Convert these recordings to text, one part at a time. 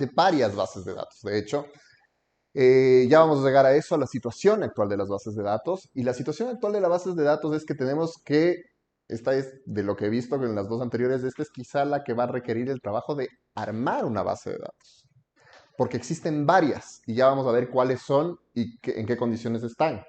de varias bases de datos. De hecho, ya vamos a llegar a eso, a la situación actual de las bases de datos. Y la situación actual de las bases de datos es que tenemos que, esta es de lo que he visto en las dos anteriores, esta es quizá la que va a requerir el trabajo de armar una base de datos. Porque existen varias y ya vamos a ver cuáles son y en qué condiciones están.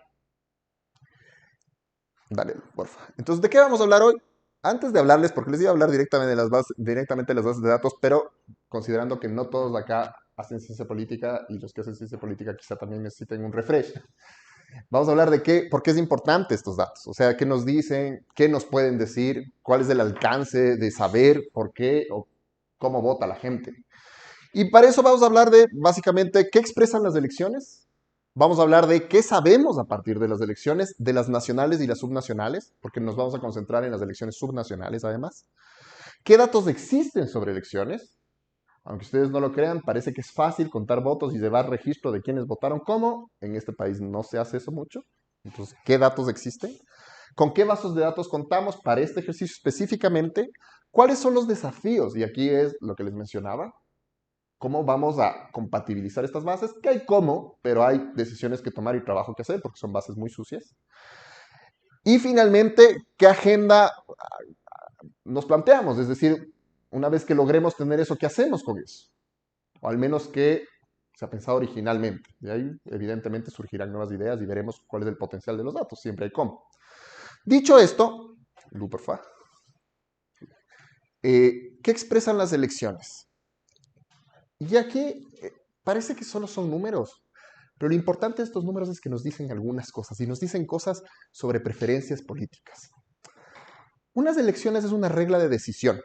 Dale, porfa. Entonces, ¿de qué vamos a hablar hoy? Antes de hablarles, porque les iba a hablar directamente de las bases de datos, pero considerando que no todos acá hacen ciencia política y los que hacen ciencia política quizá también necesiten un refresh. Vamos a hablar de por qué es importante estos datos. O sea, qué nos dicen, qué nos pueden decir, cuál es el alcance de saber por qué o cómo vota la gente. Y para eso vamos a hablar de, básicamente, qué expresan las elecciones. Vamos a hablar de qué sabemos a partir de las elecciones, de las nacionales y las subnacionales, porque nos vamos a concentrar en las elecciones subnacionales además. ¿Qué datos existen sobre elecciones? Aunque ustedes no lo crean, parece que es fácil contar votos y llevar registro de quienes votaron. ¿Cómo? En este país no se hace eso mucho. Entonces, ¿qué datos existen? ¿Con qué bases de datos contamos para este ejercicio específicamente? ¿Cuáles son los desafíos? Y aquí es lo que les mencionaba. ¿Cómo vamos a compatibilizar estas bases? Que hay cómo, pero hay decisiones que tomar y trabajo que hacer porque son bases muy sucias. Y finalmente, ¿qué agenda nos planteamos? Es decir, una vez que logremos tener eso, ¿qué hacemos con eso? O al menos que se ha pensado originalmente. De ahí, evidentemente, surgirán nuevas ideas y veremos cuál es el potencial de los datos. Siempre hay cómo. Dicho esto, Luperfa, ¿qué expresan las elecciones? Y aquí parece que solo son números, pero lo importante de estos números es que nos dicen algunas cosas y nos dicen cosas sobre preferencias políticas. Unas elecciones es una regla de decisión.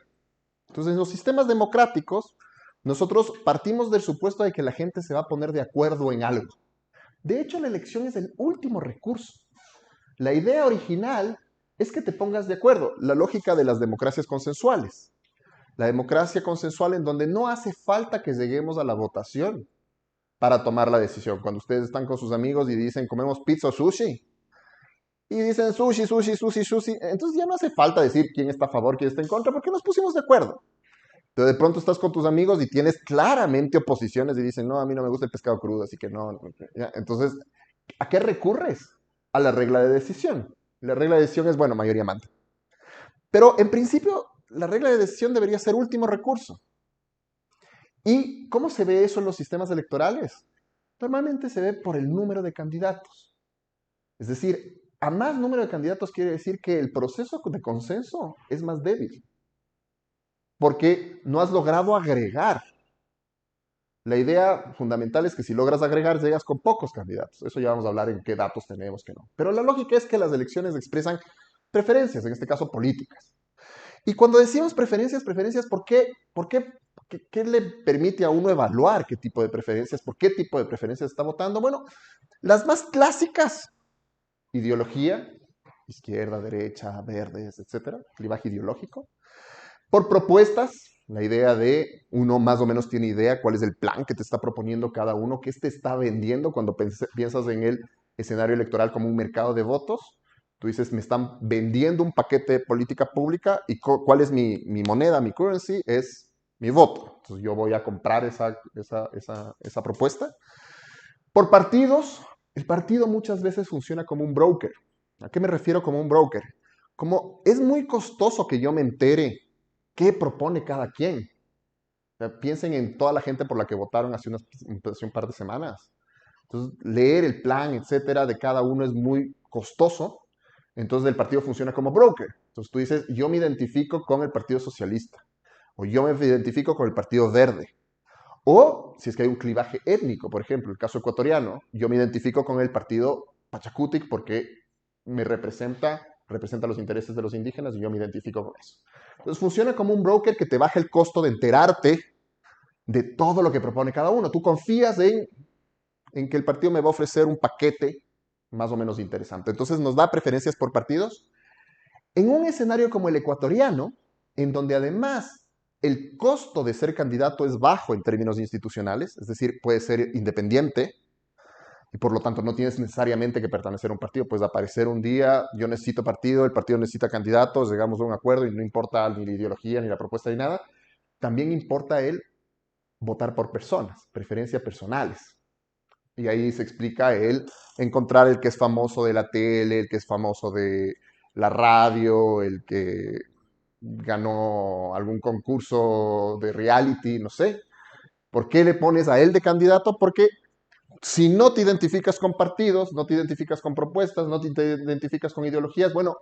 Entonces, en los sistemas democráticos, nosotros partimos del supuesto de que la gente se va a poner de acuerdo en algo. De hecho, la elección es el último recurso. La idea original es que te pongas de acuerdo, la lógica de las democracias consensuales. La democracia consensual en donde no hace falta que lleguemos a la votación para tomar la decisión. Cuando ustedes están con sus amigos y dicen, comemos pizza o sushi, y dicen sushi, sushi, sushi, sushi, entonces ya no hace falta decir quién está a favor, quién está en contra, porque nos pusimos de acuerdo. Pero de pronto estás con tus amigos y tienes claramente oposiciones y dicen, no, a mí no me gusta el pescado crudo, así que no. ¿Ya? Entonces, ¿a qué recurres? A la regla de decisión. La regla de decisión es, bueno, mayoría manda. Pero en principio, la regla de decisión debería ser último recurso. ¿Y cómo se ve eso en los sistemas electorales? Normalmente se ve por el número de candidatos. Es decir, a más número de candidatos quiere decir que el proceso de consenso es más débil, porque no has logrado agregar. La idea fundamental es que si logras agregar, llegas con pocos candidatos. Eso ya vamos a hablar en qué datos tenemos, qué no. Pero la lógica es que las elecciones expresan preferencias, en este caso políticas. Y cuando decimos preferencias, preferencias, ¿qué le permite a uno evaluar qué tipo de preferencias, por qué tipo de preferencias está votando? Bueno, las más clásicas, ideología, izquierda, derecha, verdes, etcétera, clivaje ideológico. Por propuestas, la idea de uno más o menos tiene idea cuál es el plan que te está proponiendo cada uno, qué te está vendiendo cuando piensas en el escenario electoral como un mercado de votos. Tú dices, me están vendiendo un paquete de política pública y cuál es mi moneda, mi currency, es mi voto. Entonces yo voy a comprar esa propuesta. Por partidos, el partido muchas veces funciona como un broker. ¿A qué me refiero como un broker? Como es muy costoso que yo me entere qué propone cada quien. O sea, piensen en toda la gente por la que votaron hace un par de semanas. Entonces, leer el plan, etcétera, de cada uno es muy costoso. Entonces, el partido funciona como broker. Entonces, tú dices, yo me identifico con el Partido Socialista. O yo me identifico con el Partido Verde. O si es que hay un clivaje étnico, por ejemplo, el caso ecuatoriano, yo me identifico con el partido Pachacutic porque representa los intereses de los indígenas y yo me identifico con eso. Entonces funciona como un broker que te baja el costo de enterarte de todo lo que propone cada uno. Tú confías en que el partido me va a ofrecer un paquete más o menos interesante. Entonces nos da preferencias por partidos. En un escenario como el ecuatoriano, en donde además el costo de ser candidato es bajo en términos institucionales, es decir, puede ser independiente y por lo tanto no tienes necesariamente que pertenecer a un partido, puedes aparecer un día, yo necesito partido, el partido necesita candidatos, llegamos a un acuerdo y no importa ni la ideología, ni la propuesta, ni nada, también importa el votar por personas, preferencias personales. Y ahí se explica el encontrar el que es famoso de la tele, el que es famoso de la radio, el que ganó algún concurso de reality, no sé. ¿Por qué le pones a él de candidato? Porque si no te identificas con partidos, no te identificas con propuestas, no te identificas con ideologías, bueno,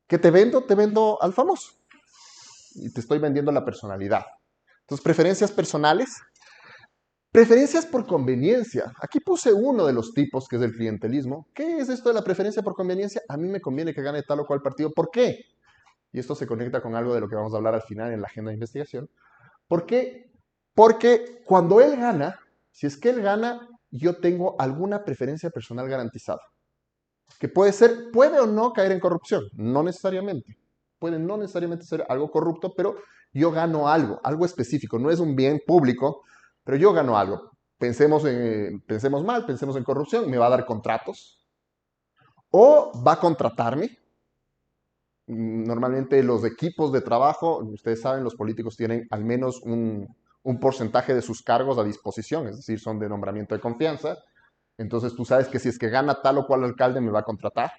¿qué te vendo? Te vendo al famoso. Y te estoy vendiendo la personalidad. Entonces, preferencias personales. Preferencias por conveniencia. Aquí puse uno de los tipos, que es el clientelismo. ¿Qué es esto de la preferencia por conveniencia? A mí me conviene que gane tal o cual partido. ¿Por qué? Y esto se conecta con algo de lo que vamos a hablar al final en la agenda de investigación. ¿Por qué? Porque cuando él gana, si es que él gana, yo tengo alguna preferencia personal garantizada. Que puede ser, puede o no caer en corrupción, no necesariamente. Puede no necesariamente ser algo corrupto, pero yo gano algo, algo específico. No es un bien público, pero yo gano algo. Pensemos mal, pensemos en corrupción, me va a dar contratos o va a contratarme. Normalmente los equipos de trabajo, ustedes saben, los políticos tienen al menos un porcentaje de sus cargos a disposición, es decir, son de nombramiento de confianza. Entonces tú sabes que si es que gana tal o cual alcalde me va a contratar.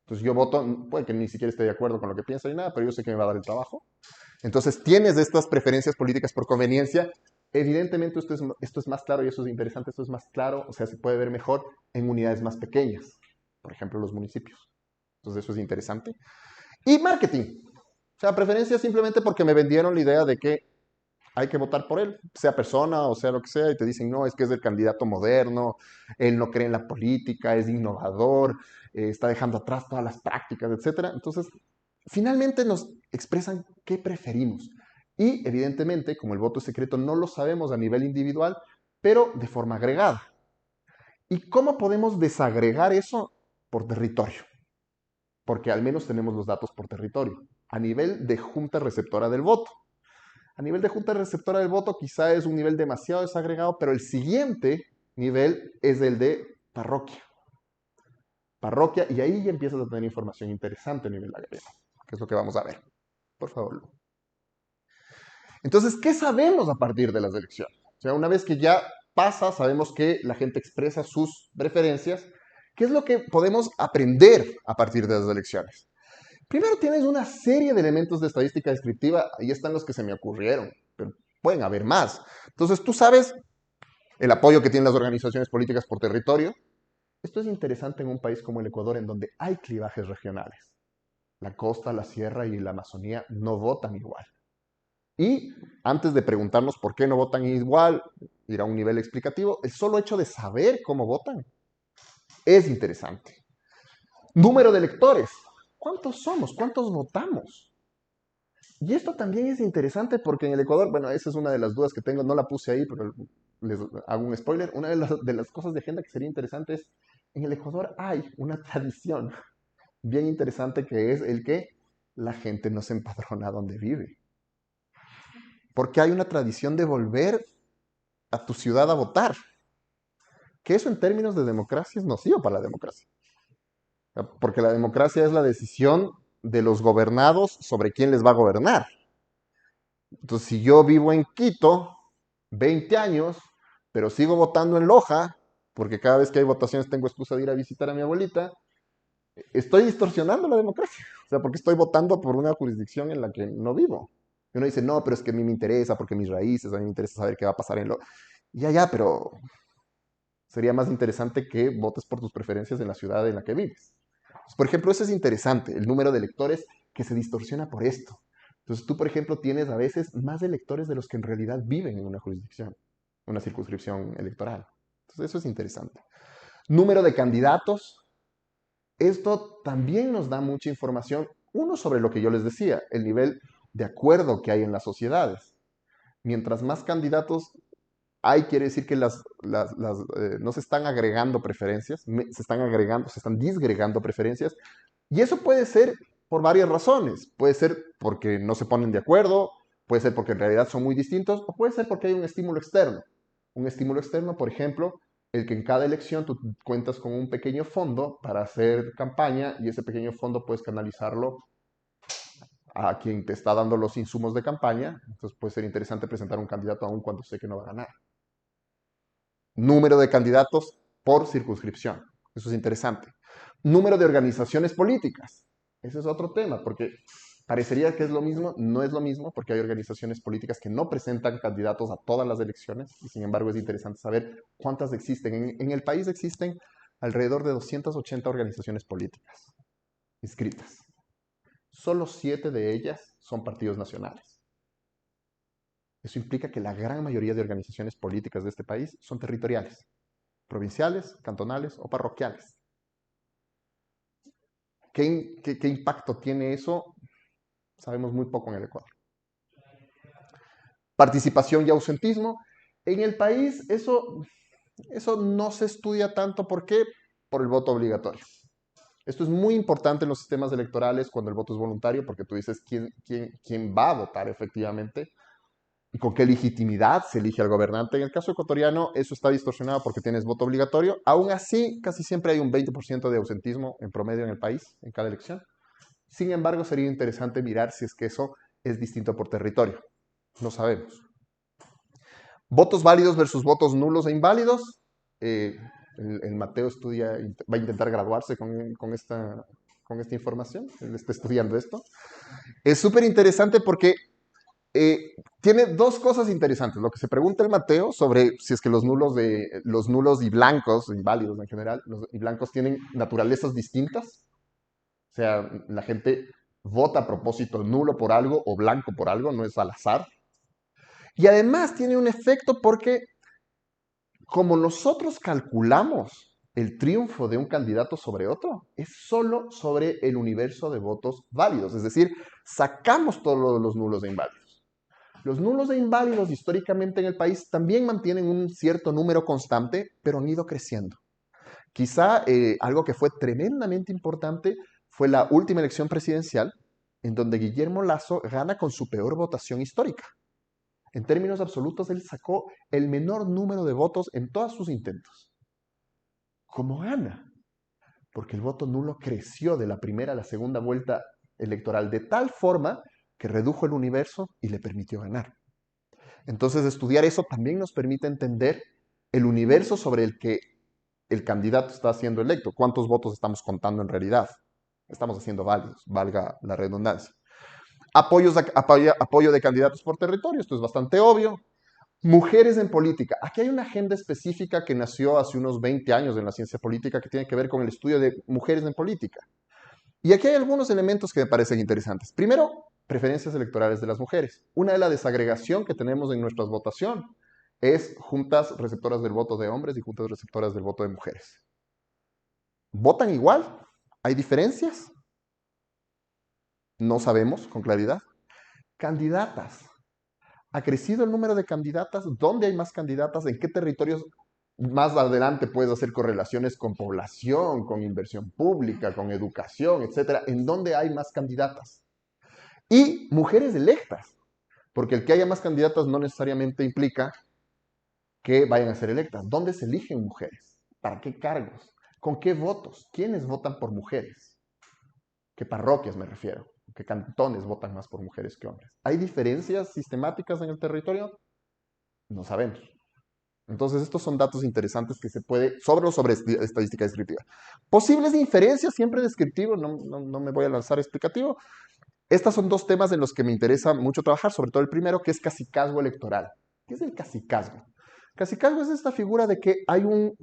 Entonces yo voto, puede que ni siquiera esté de acuerdo con lo que piensa ni nada, pero yo sé que me va a dar el trabajo. Entonces tienes estas preferencias políticas por conveniencia. Evidentemente esto es más claro y eso es interesante, esto es más claro, o sea, se puede ver mejor en unidades más pequeñas, por ejemplo los municipios. Entonces eso es interesante. Y marketing. O sea, preferencia simplemente porque me vendieron la idea de que hay que votar por él, sea persona o sea lo que sea, y te dicen, no, es que es el candidato moderno, él no cree en la política, es innovador, está dejando atrás todas las prácticas, etcétera. Entonces, finalmente nos expresan qué preferimos. Y evidentemente, como el voto es secreto, no lo sabemos a nivel individual, pero de forma agregada. ¿Y cómo podemos desagregar eso? Por territorio, porque al menos tenemos los datos por territorio, a nivel de junta receptora del voto. A nivel de junta receptora del voto quizá es un nivel demasiado desagregado, pero el siguiente nivel es el de parroquia. Parroquia, y ahí ya empiezas a tener información interesante a nivel agrego, que es lo que vamos a ver. Por favor. Entonces, ¿qué sabemos a partir de las elecciones? O sea, una vez que ya pasa, sabemos que la gente expresa sus preferencias. ¿Qué es lo que podemos aprender a partir de las elecciones? Primero tienes una serie de elementos de estadística descriptiva, ahí están los que se me ocurrieron, pero pueden haber más. Entonces tú sabes el apoyo que tienen las organizaciones políticas por territorio. Esto es interesante en un país como el Ecuador, en donde hay clivajes regionales. La costa, la sierra y la Amazonía no votan igual. Y antes de preguntarnos por qué no votan igual, ir a un nivel explicativo, el solo hecho de saber cómo votan es interesante. Número de electores. ¿Cuántos somos? ¿Cuántos votamos? Y esto también es interesante porque en el Ecuador, bueno, esa es una de las dudas que tengo, no la puse ahí, pero les hago un spoiler. Una de las cosas de agenda que sería interesante es, en el Ecuador hay una tradición bien interesante que es el que la gente no se empadrona donde vive. Porque hay una tradición de volver a tu ciudad a votar. Que eso en términos de democracia es nocivo para la democracia. Porque la democracia es la decisión de los gobernados sobre quién les va a gobernar. Entonces, si yo vivo en Quito 20 años, pero sigo votando en Loja, porque cada vez que hay votaciones tengo excusa de ir a visitar a mi abuelita, estoy distorsionando la democracia. O sea, porque estoy votando por una jurisdicción en la que no vivo. Y uno dice, no, pero es que a mí me interesa, porque mis raíces, a mí me interesa saber qué va a pasar en Loja. Ya, pero sería más interesante que votes por tus preferencias en la ciudad en la que vives. Pues, por ejemplo, eso es interesante, el número de electores que se distorsiona por esto. Entonces tú, por ejemplo, tienes a veces más electores de los que en realidad viven en una jurisdicción, una circunscripción electoral. Entonces eso es interesante. Número de candidatos. Esto también nos da mucha información, uno sobre lo que yo les decía, el nivel de acuerdo que hay en las sociedades. Mientras más candidatos hay, quiere decir que no se están agregando preferencias, se están agregando, se están disgregando preferencias. Y eso puede ser por varias razones. Puede ser porque no se ponen de acuerdo, puede ser porque en realidad son muy distintos, o puede ser porque hay un estímulo externo. Un estímulo externo, por ejemplo, el que en cada elección tú cuentas con un pequeño fondo para hacer campaña y ese pequeño fondo puedes canalizarlo a quien te está dando los insumos de campaña, entonces puede ser interesante presentar un candidato aún cuando sé que no va a ganar. Número de candidatos por circunscripción, eso es interesante. Número de organizaciones políticas, ese es otro tema, porque parecería que es lo mismo, no es lo mismo, porque hay organizaciones políticas que no presentan candidatos a todas las elecciones, y sin embargo es interesante saber cuántas existen. En el país existen alrededor de 280 organizaciones políticas inscritas. Solo 7 de ellas son partidos nacionales. Eso implica que la gran mayoría de organizaciones políticas de este país son territoriales, provinciales, cantonales o parroquiales. ¿Qué impacto tiene eso? Sabemos muy poco en el Ecuador. Participación y ausentismo. En el país eso no se estudia tanto. ¿Por qué? Por el voto obligatorio. Esto es muy importante en los sistemas electorales cuando el voto es voluntario, porque tú dices quién va a votar efectivamente y con qué legitimidad se elige al gobernante. En el caso ecuatoriano, eso está distorsionado porque tienes voto obligatorio. Aún así, casi siempre hay un 20% de ausentismo en promedio en el país, en cada elección. Sin embargo, sería interesante mirar si es que eso es distinto por territorio. No sabemos. Votos válidos versus votos nulos e inválidos. El Mateo va a intentar graduarse con esta información. Él está estudiando esto. Es súper interesante porque tiene dos cosas interesantes. Lo que se pregunta el Mateo sobre si es que los nulos y blancos, inválidos en general, y blancos tienen naturalezas distintas. O sea, la gente vota a propósito nulo por algo o blanco por algo, no es al azar. Y además tiene un efecto porque como nosotros calculamos el triunfo de un candidato sobre otro, es solo sobre el universo de votos válidos. Es decir, sacamos todos los nulos e inválidos. Los nulos e inválidos históricamente en el país también mantienen un cierto número constante, pero han ido creciendo. Quizá algo que fue tremendamente importante fue la última elección presidencial, en donde Guillermo Lasso gana con su peor votación histórica. En términos absolutos, él sacó el menor número de votos en todos sus intentos. ¿Cómo gana? Porque el voto nulo creció de la primera a la segunda vuelta electoral de tal forma que redujo el universo y le permitió ganar. Entonces, estudiar eso también nos permite entender el universo sobre el que el candidato está siendo electo. ¿Cuántos votos estamos contando en realidad? Estamos haciendo válidos, valga la redundancia. Apoyo de candidatos por territorio, esto es bastante obvio. Mujeres en política. Aquí hay una agenda específica que nació hace unos 20 años en la ciencia política que tiene que ver con el estudio de mujeres en política. Y aquí hay algunos elementos que me parecen interesantes. Primero, preferencias electorales de las mujeres. Una de la desagregación que tenemos en nuestras votaciones es juntas receptoras del voto de hombres y juntas receptoras del voto de mujeres. ¿Votan igual? ¿Hay diferencias? No sabemos con claridad. Candidatas. ¿Ha crecido el número de candidatas? ¿Dónde hay más candidatas? ¿En qué territorios más adelante puedes hacer correlaciones con población, con inversión pública, con educación, etcétera? ¿En dónde hay más candidatas? Y mujeres electas, porque el que haya más candidatas no necesariamente implica que vayan a ser electas. ¿Dónde se eligen mujeres? ¿Para qué cargos? ¿Con qué votos? ¿Quiénes votan por mujeres? ¿Qué parroquias me refiero? ¿Qué cantones votan más por mujeres que hombres? ¿Hay diferencias sistemáticas en el territorio? No sabemos. Entonces, estos son datos interesantes que se puede, sobre estadística descriptiva. Posibles inferencias, siempre descriptivo, no me voy a lanzar explicativo. Estos son dos temas en los que me interesa mucho trabajar, sobre todo el primero, que es cacicazgo electoral. ¿Qué es el cacicazgo? Cacicazgo es esta figura de que hay un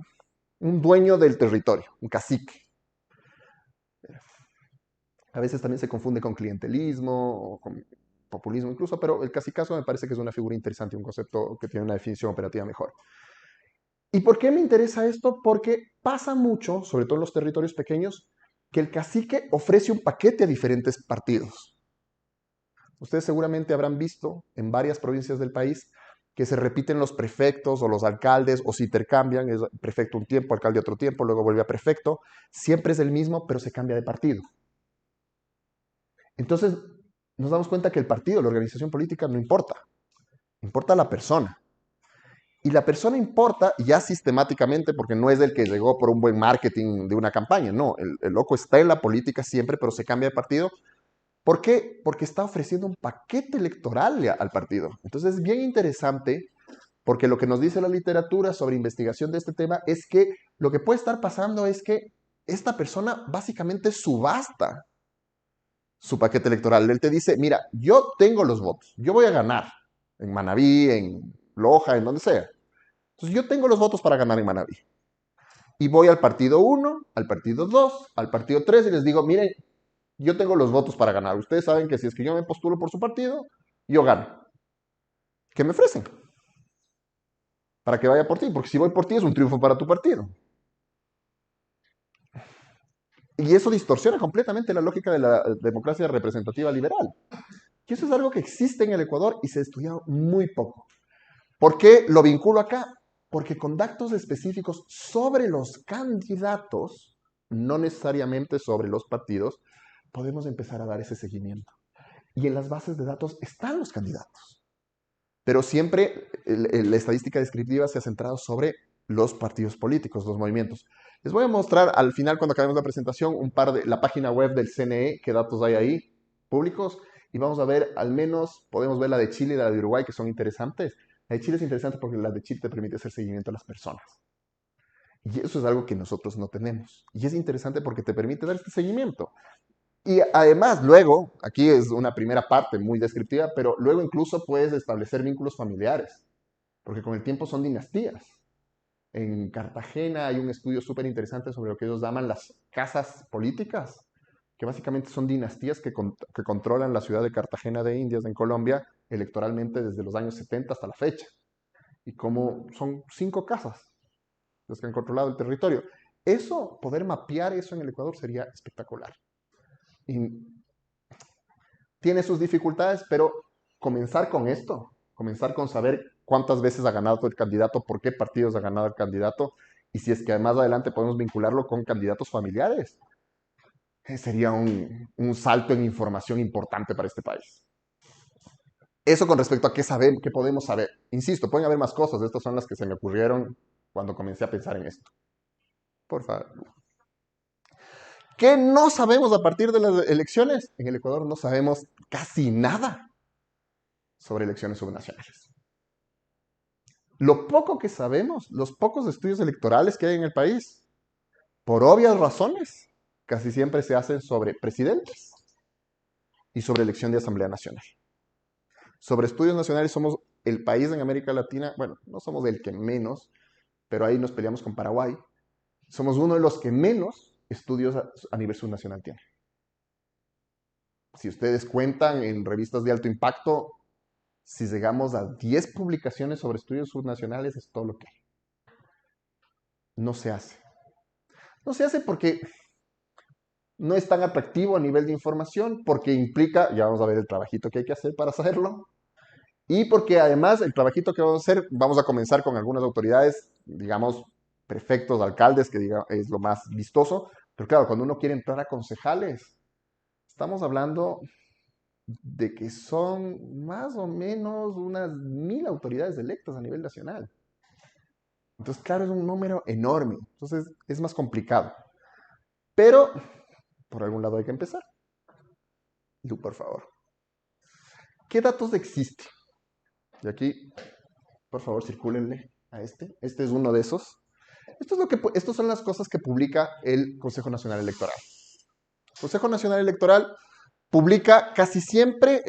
dueño del territorio, un cacique. A veces también se confunde con clientelismo o con populismo incluso, pero el cacicazgo me parece que es una figura interesante, un concepto que tiene una definición operativa mejor. ¿Y por qué me interesa esto? Porque pasa mucho, sobre todo en los territorios pequeños, que el cacique ofrece un paquete a diferentes partidos. Ustedes seguramente habrán visto en varias provincias del país que se repiten los prefectos o los alcaldes o se intercambian, es prefecto un tiempo, alcalde otro tiempo, luego vuelve a prefecto. Siempre es el mismo, pero se cambia de partido. Entonces, nos damos cuenta que el partido, la organización política, no importa. Importa la persona. Y la persona importa ya sistemáticamente porque no es el que llegó por un buen marketing de una campaña. No, el loco está en la política siempre, pero se cambia de partido ¿Por qué? Porque está ofreciendo un paquete electoral al partido. Entonces es bien interesante porque lo que nos dice la literatura sobre investigación de este tema es que lo que puede estar pasando es que esta persona básicamente subasta su paquete electoral. Él te dice, mira, yo tengo los votos, yo voy a ganar en Manabí, en Loja, en donde sea. Entonces yo tengo los votos para ganar en Manabí. Y voy al partido 1, al partido 2, al partido 3 y les digo, miren, yo tengo los votos para ganar. Ustedes saben que si es que yo me postulo por su partido, yo gano. ¿Qué me ofrecen? Para que vaya por ti, porque si voy por ti es un triunfo para tu partido. Y eso distorsiona completamente la lógica de la democracia representativa liberal. Y eso es algo que existe en el Ecuador y se ha estudiado muy poco. ¿Por qué lo vinculo acá? Porque con datos específicos sobre los candidatos, no necesariamente sobre los partidos, podemos empezar a dar ese seguimiento. Y en las bases de datos están los candidatos. Pero siempre la estadística descriptiva se ha centrado sobre los partidos políticos, los movimientos. Les voy a mostrar al final, cuando acabemos la presentación, un par de la página web del CNE, qué datos hay ahí públicos, y vamos a ver, al menos, podemos ver la de Chile y la de Uruguay, que son interesantes. La de Chile es interesante porque la de Chile te permite hacer seguimiento a las personas. Y eso es algo que nosotros no tenemos. Y es interesante porque te permite dar este seguimiento. Y además, luego, aquí es una primera parte muy descriptiva, pero luego incluso puedes establecer vínculos familiares, porque con el tiempo son dinastías. En Cartagena hay un estudio súper interesante sobre lo que ellos llaman las casas políticas, que básicamente son dinastías que controlan la ciudad de Cartagena de Indias, en Colombia, electoralmente desde los años 70 hasta la fecha. Y como son 5 casas las que han controlado el territorio. Eso, poder mapear eso en el Ecuador sería espectacular. Y tiene sus dificultades, pero comenzar con esto, comenzar con saber cuántas veces ha ganado el candidato, por qué partidos ha ganado el candidato, y si es que más adelante podemos vincularlo con candidatos familiares, sería un salto en información importante para este país. Eso con respecto a qué sabemos, qué podemos saber. Insisto, pueden haber más cosas, estas son las que se me ocurrieron cuando comencé a pensar en esto. Por favor. ¿Qué no sabemos a partir de las elecciones? En el Ecuador no sabemos casi nada sobre elecciones subnacionales. Lo poco que sabemos, los pocos estudios electorales que hay en el país, por obvias razones, casi siempre se hacen sobre presidentes y sobre elección de Asamblea Nacional. Sobre estudios nacionales somos el país en América Latina, bueno, no somos el que menos, pero ahí nos peleamos con Paraguay. Somos uno de los que menos estudios a nivel subnacional tiene. Si ustedes cuentan en revistas de alto impacto, si llegamos a 10 publicaciones sobre estudios subnacionales, es todo lo que hay. No se hace. No se hace porque no es tan atractivo a nivel de información, porque implica, ya vamos a ver el trabajito que hay que hacer para hacerlo, y porque además el trabajito que vamos a hacer, vamos a comenzar con algunas autoridades, digamos, prefectos, alcaldes, que es lo más vistoso, pero claro, cuando uno quiere entrar a concejales, estamos hablando de que son más o menos unas 1000 autoridades electas a nivel nacional. Entonces, claro, es un número enorme. Entonces, es más complicado. Pero, por algún lado hay que empezar. Lu, por favor. ¿Qué datos existen? Y aquí, por favor, circúlenle a este. Este es uno de esos. Estas son las cosas que publica el Consejo Nacional Electoral. El Consejo Nacional Electoral publica casi siempre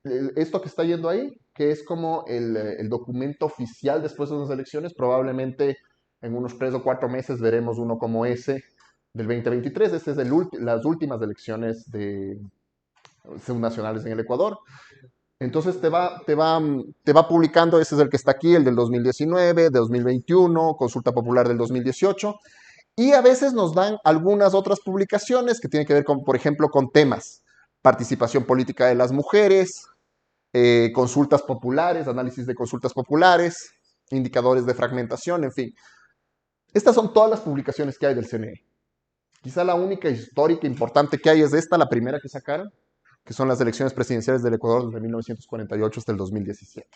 esto que está yendo ahí, que es como el documento oficial después de las elecciones. Probablemente en unos 3 o 4 meses veremos uno como ese del 2023. Este es las últimas elecciones subnacionales en el Ecuador. Entonces te va publicando, ese es el que está aquí, el del 2019, 2021, consulta popular del 2018. Y a veces nos dan algunas otras publicaciones que tienen que ver con, por ejemplo, con temas. Participación política de las mujeres, consultas populares, análisis de consultas populares, indicadores de fragmentación, en fin. Estas son todas las publicaciones que hay del CNE. Quizá la única histórica importante que hay es esta, la primera que sacaron, que son las elecciones presidenciales del Ecuador desde 1948 hasta el 2017.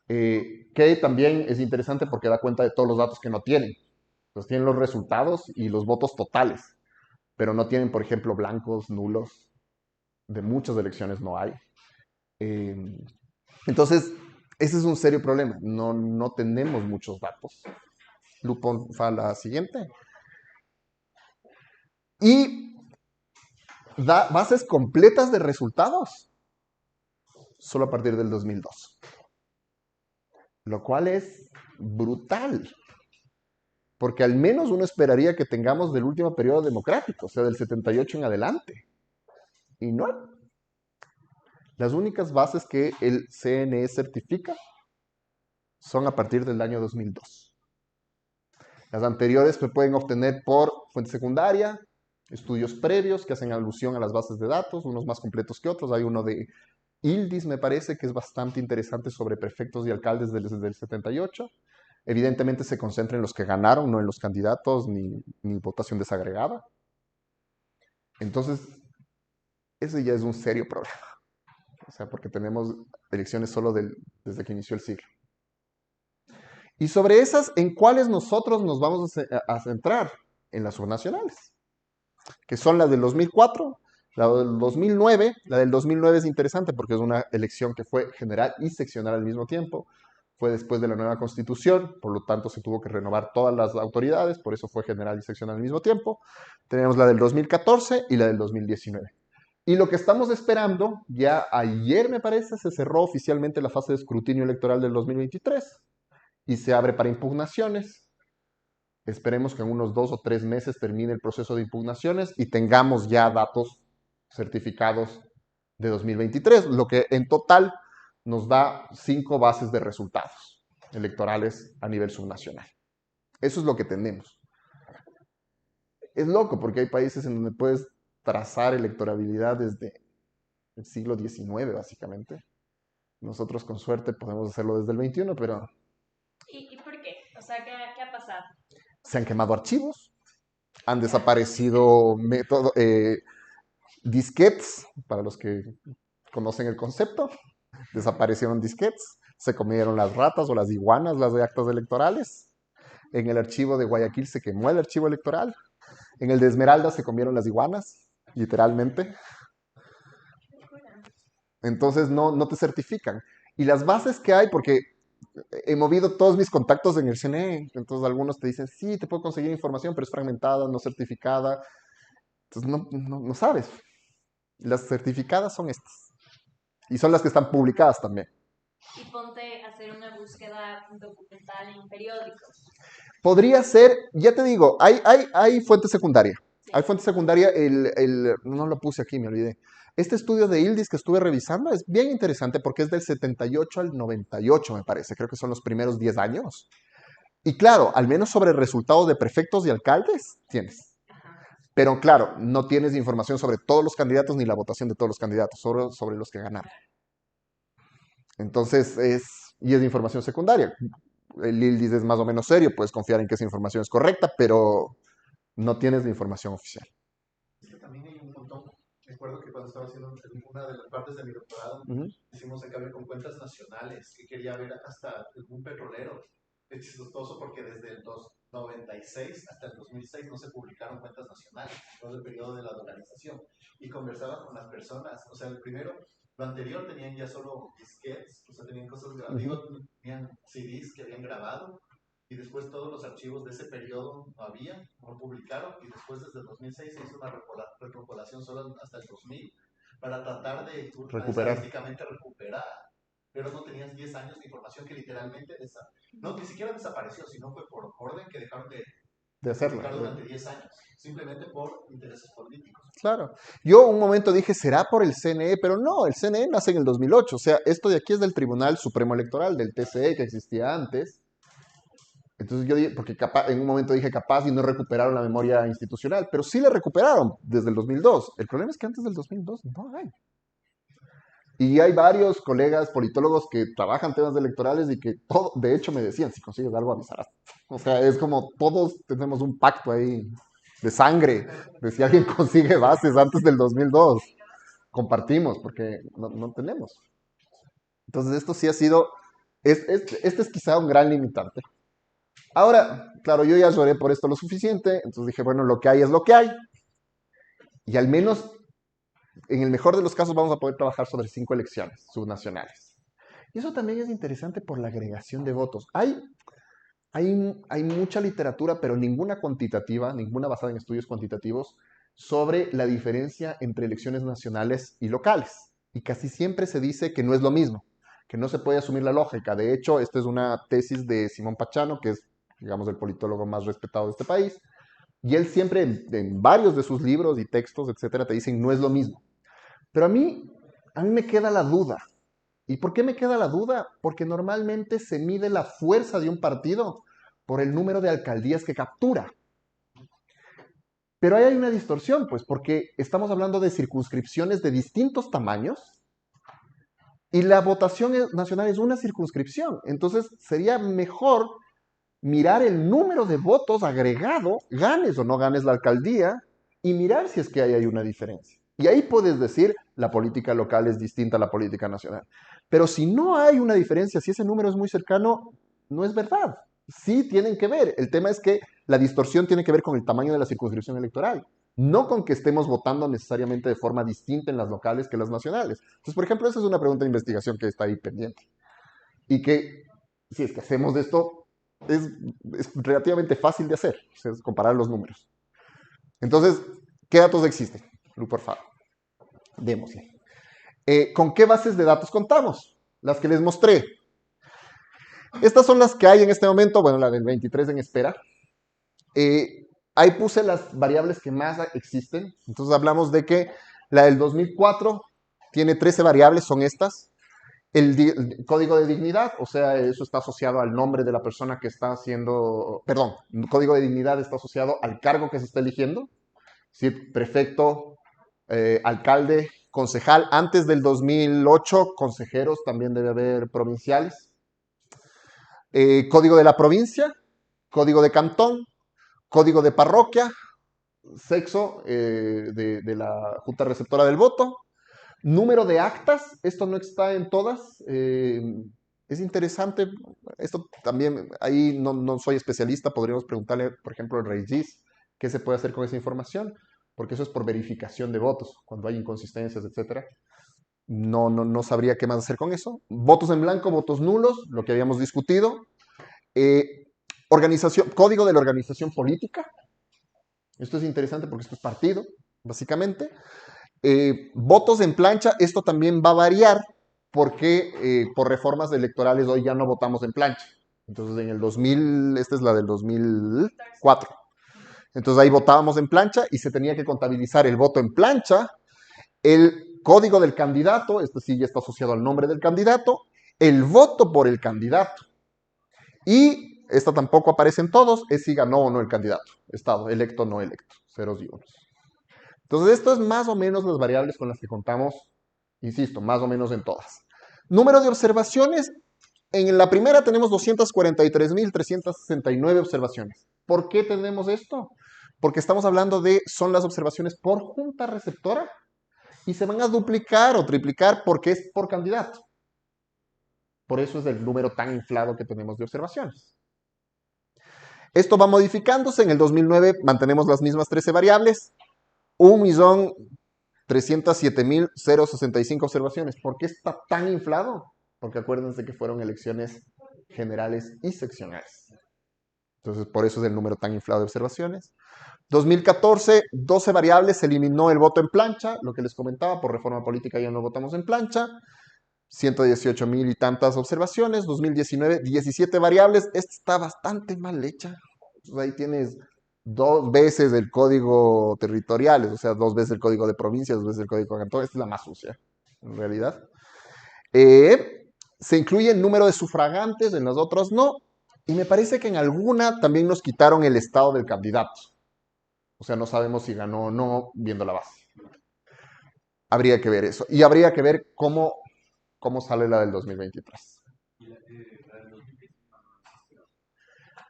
Que también es interesante porque da cuenta de todos los datos que no tienen. Entonces tienen los resultados y los votos totales, pero no tienen, por ejemplo, blancos, nulos. de muchas elecciones no hay. Eh, entonces, ese es un serio problema. No tenemos muchos datos. Lupo, fa la siguiente. Y da bases completas de resultados solo a partir del 2002. Lo cual es brutal. Porque al menos uno esperaría que tengamos del último periodo democrático, o sea, del 78 en adelante. Y no. Las únicas bases que el CNE certifica son a partir del año 2002. Las anteriores se pueden obtener por fuente secundaria, estudios previos que hacen alusión a las bases de datos, unos más completos que otros. Hay uno de ILDIS, me parece, que es bastante interesante sobre prefectos y alcaldes desde el 78. Evidentemente se concentra en los que ganaron, no en los candidatos ni votación desagregada. Entonces, ese ya es un serio problema. O sea, porque tenemos elecciones solo desde que inició el siglo. Y sobre esas, ¿en cuáles nosotros nos vamos a centrar? En las subnacionales, que son las del 2004, la del 2009. La del 2009 es interesante porque es una elección que fue general y seccional al mismo tiempo. Fue después de la nueva constitución, por lo tanto se tuvo que renovar todas las autoridades, por eso fue general y seccional al mismo tiempo. Tenemos la del 2014 y la del 2019. Y lo que estamos esperando, ya ayer me parece, se cerró oficialmente la fase de escrutinio electoral del 2023 y se abre para impugnaciones. Esperemos que en unos 2 o 3 meses termine el proceso de impugnaciones y tengamos ya datos certificados de 2023, lo que en total nos da 5 bases de resultados electorales a nivel subnacional. Eso es lo que tenemos. Es loco porque hay países en donde puedes trazar electorabilidad desde el siglo XIX, básicamente. Nosotros con suerte podemos hacerlo desde el XXI, pero ¿Y por qué? O sea, ¿qué ha pasado? se han quemado archivos, han desaparecido disquetes, para los que conocen el concepto, desaparecieron disquetes, se comieron las ratas o las iguanas, las de actas electorales. En el archivo de Guayaquil se quemó el archivo electoral. En el de Esmeralda se comieron las iguanas, literalmente. Entonces no te certifican. Y las bases que hay, porque he movido todos mis contactos en el CNE, entonces algunos te dicen, sí, te puedo conseguir información, pero es fragmentada, no certificada. Entonces no sabes. Las certificadas son estas. Y son las que están publicadas también. Y ponte a hacer una búsqueda documental en periódicos. Podría ser, ya te digo, hay fuente secundaria. Sí. Hay fuente secundaria, no lo puse aquí, me olvidé. Este estudio de ILDIS que estuve revisando es bien interesante porque es del 78 al 98, me parece. Creo que son los primeros 10 años. Y claro, al menos sobre resultados de prefectos y alcaldes tienes. Pero claro, no tienes información sobre todos los candidatos ni la votación de todos los candidatos, sobre los que ganaron. Entonces y es información secundaria. El ILDIS es más o menos serio, puedes confiar en que esa información es correcta, pero no tienes la información oficial. Es que también hay un montón. Recuerdo que cuando estaba haciendo una de las partes de mi doctorado, hicimos el cambio con cuentas nacionales, que quería ver hasta un petrolero. Es chistoso porque desde el 96 hasta el 2006 no se publicaron cuentas nacionales, todo el periodo de la dolarización. Y conversaba con las personas, o sea, lo anterior tenían ya solo disquetes, o sea, tenían cosas grabadas, tenían CDs que habían grabado, y después todos los archivos de ese periodo no había, no publicaron, y después desde el 2006 se hizo una recopulación solo hasta el 2000 para tratar de estadísticamente recuperar, pero no tenías 10 años de información que literalmente ni siquiera desapareció, sino fue por orden que dejaron de hacerlo durante 10 años, simplemente por intereses políticos. Claro. Yo un momento dije, ¿será por el CNE? Pero no, el CNE nace en el 2008. O sea, esto de aquí es del Tribunal Supremo Electoral, del TCE que existía antes. Entonces yo dije, porque en un momento dije capaz y no recuperaron la memoria institucional, pero sí la recuperaron desde el 2002. El problema es que antes del 2002 no hay. Y hay varios colegas politólogos que trabajan temas electorales y que, de hecho, me decían, si consigues algo avisarás. O sea, es como todos tenemos un pacto ahí de sangre, de si alguien consigue bases antes del 2002, compartimos, porque no tenemos. Entonces esto sí ha sido, este es quizá un gran limitante. Ahora, claro, yo ya lloré por esto lo suficiente, entonces dije, bueno, lo que hay es lo que hay. Y al menos en el mejor de los casos vamos a poder trabajar sobre 5 elecciones subnacionales. Y eso también es interesante por la agregación de votos. Hay mucha literatura, pero ninguna cuantitativa, ninguna basada en estudios cuantitativos, sobre la diferencia entre elecciones nacionales y locales. Y casi siempre se dice que no es lo mismo, que no se puede asumir la lógica. De hecho, esta es una tesis de Simón Pachano, que es, digamos, el politólogo más respetado de este país. Y él siempre, en varios de sus libros y textos, etcétera, te dicen no es lo mismo. Pero a mí me queda la duda. ¿Y por qué me queda la duda? Porque normalmente se mide la fuerza de un partido por el número de alcaldías que captura. Pero ahí hay una distorsión, pues, porque estamos hablando de circunscripciones de distintos tamaños y la votación nacional es una circunscripción. Entonces, sería mejor mirar el número de votos agregado, ganes o no ganes la alcaldía, y mirar si es que hay una diferencia. Y ahí puedes decir, la política local es distinta a la política nacional. Pero si no hay una diferencia, si ese número es muy cercano, no es verdad. Sí tienen que ver. El tema es que la distorsión tiene que ver con el tamaño de la circunscripción electoral, no con que estemos votando necesariamente de forma distinta en las locales que las nacionales. Entonces, por ejemplo, esa es una pregunta de investigación que está ahí pendiente. Y que, si es que hacemos esto, es relativamente fácil de hacer, es comparar los números. Entonces, ¿qué datos existen? Lu, por favor, démosle. ¿Con qué bases de datos contamos? Las que les mostré. Estas son las que hay en este momento, bueno, la del 23 en espera. Ahí puse las variables que más existen. Entonces hablamos de que la del 2004 tiene 13 variables, son estas. El código de dignidad, o sea, eso está asociado al nombre de la persona que está haciendo, perdón, el código de dignidad está asociado al cargo que se está eligiendo, ¿sí? Prefecto, alcalde, concejal. Antes del 2008, consejeros, también debe haber provinciales. Código de la provincia, código de cantón, código de parroquia, sexo de la Junta Receptora del Voto, número de actas, esto no está en todas, es interesante, esto también, ahí no soy especialista, podríamos preguntarle, por ejemplo, al Regis, qué se puede hacer con esa información, porque eso es por verificación de votos, cuando hay inconsistencias, etc. No sabría qué más hacer con eso. Votos en blanco, votos nulos, lo que habíamos discutido. Código de la organización política, esto es interesante porque esto es partido, básicamente. Votos en plancha, esto también va a variar porque por reformas electorales hoy ya no votamos en plancha. Entonces en el 2000, esta es la del 2004. Entonces ahí votábamos en plancha y se tenía que contabilizar el voto en plancha, el código del candidato, esto sí ya está asociado al nombre del candidato, el voto por el candidato. Y esta tampoco aparece en todos, es si ganó o no el candidato, estado electo o no electo, ceros y unos. Entonces, esto es más o menos las variables con las que contamos, insisto, más o menos en todas. Número de observaciones, en la primera tenemos 243.369 observaciones. ¿Por qué tenemos esto? Porque estamos hablando son las observaciones por junta receptora y se van a duplicar o triplicar porque es por candidato. Por eso es el número tan inflado que tenemos de observaciones. Esto va modificándose. En el 2009 mantenemos las mismas 13 variables. 1.307.065 observaciones. ¿Por qué está tan inflado? Porque acuérdense que fueron elecciones generales y seccionales. Entonces, por eso es el número tan inflado de observaciones. 2014, 12 variables, se eliminó el voto en plancha, lo que les comentaba, por reforma política ya no votamos en plancha. 118.000 y tantas observaciones. 2019, 17 variables. Esta está bastante mal hecha. Ahí tienes 2 veces el código territorial, o sea, 2 veces el código de provincia, 2 veces el código de cantón. Esta es la más sucia, en realidad. Se incluye el número de sufragantes, en las otras no. Y me parece que en alguna también nos quitaron el estado del candidato. O sea, no sabemos si ganó o no viendo la base. Habría que ver eso. Y habría que ver cómo sale la del 2023.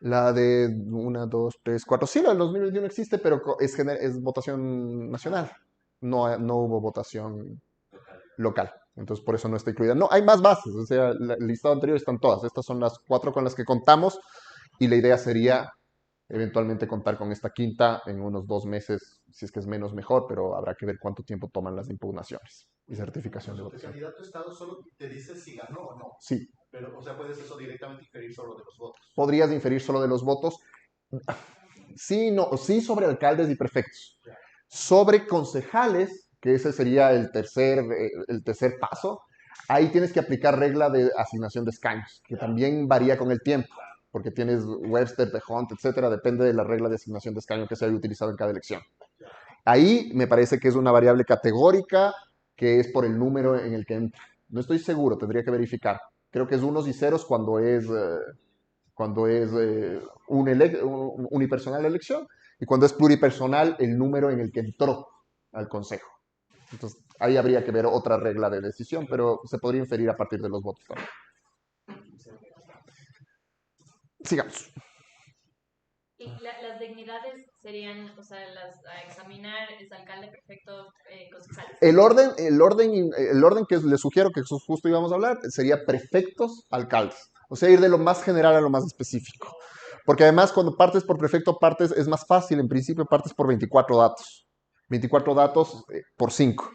La de 1, 2, 3, 4. Sí, la del 2021 existe, pero es votación nacional. No hubo votación local. Entonces, por eso no está incluida. No, hay más bases. O sea, el listado anterior están todas. Estas son las 4 con las que contamos. Y la idea sería eventualmente contar con esta quinta en unos 2 meses, Si es que es menos, mejor, pero habrá que ver cuánto tiempo toman las impugnaciones y certificación de El votación. candidato a Estado solo te dice si ganó o no. Sí, Pero, o sea, puedes eso directamente inferir solo de los votos. podrías inferir solo de los votos. Sí, no, sí sobre alcaldes y prefectos. Sobre concejales, que ese sería el tercer paso, ahí tienes que aplicar regla de asignación de escaños, que también varía con el tiempo, porque tienes Webster, Hunt, etcétera, depende de la regla de asignación de escaño que se haya utilizado en cada elección. Ahí me parece que es una variable categórica que es por el número en el que entra. No estoy seguro, tendría que verificar. Creo que es unos y ceros cuando es unipersonal la elección y cuando es pluripersonal el número en el que entró al consejo. Entonces, ahí habría que ver otra regla de decisión, pero se podría inferir a partir de los votos también. Sigamos. Y las dignidades serían, o sea, a examinar es alcalde, prefecto, concejales. El orden que les sugiero que justo íbamos a hablar sería prefectos, alcaldes. O sea, ir de lo más general a lo más específico. Porque además, cuando partes por prefecto, es más fácil. En principio, partes por 24 datos. 24 datos por 5.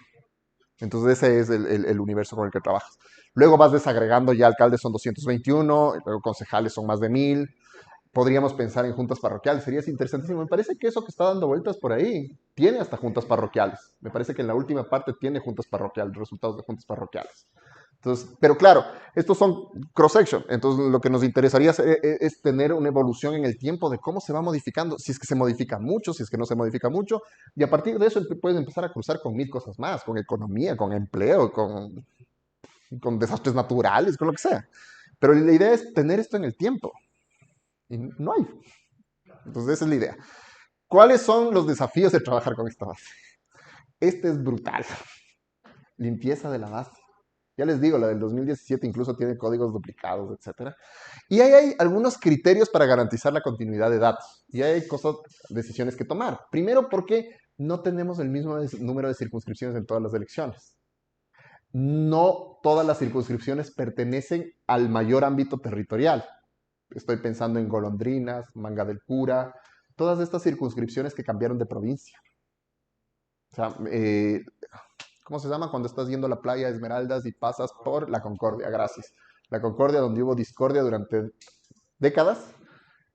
Entonces, ese es el universo con el que trabajas. Luego vas desagregando, ya alcaldes son 221, luego concejales son más de 1000. Podríamos pensar en juntas parroquiales, sería interesantísimo. Me parece que eso que está dando vueltas por ahí tiene hasta juntas parroquiales. Me parece que en la última parte tiene juntas parroquiales, resultados de juntas parroquiales. Entonces, pero claro, estos son cross-section. Entonces, lo que nos interesaría es tener una evolución en el tiempo de cómo se va modificando, si es que se modifica mucho, si es que no se modifica mucho, y a partir de eso puedes empezar a cruzar con 1000 cosas más, con economía, con empleo, con desastres naturales, con lo que sea. Pero la idea es tener esto en el tiempo. Y no hay. Entonces, esa es la idea. ¿Cuáles son los desafíos de trabajar con esta base? Este es brutal. Limpieza de la base. Ya les digo, la del 2017 incluso tiene códigos duplicados, etc. Y ahí hay algunos criterios para garantizar la continuidad de datos. Y hay decisiones que tomar. Primero, porque no tenemos el mismo número de circunscripciones en todas las elecciones. No todas las circunscripciones pertenecen al mayor ámbito territorial. Estoy pensando en Golondrinas, Manga del Cura, todas estas circunscripciones que cambiaron de provincia. O sea, ¿cómo se llama? Cuando estás yendo a la playa Esmeraldas y pasas por La Concordia, gracias. La Concordia, donde hubo discordia durante décadas,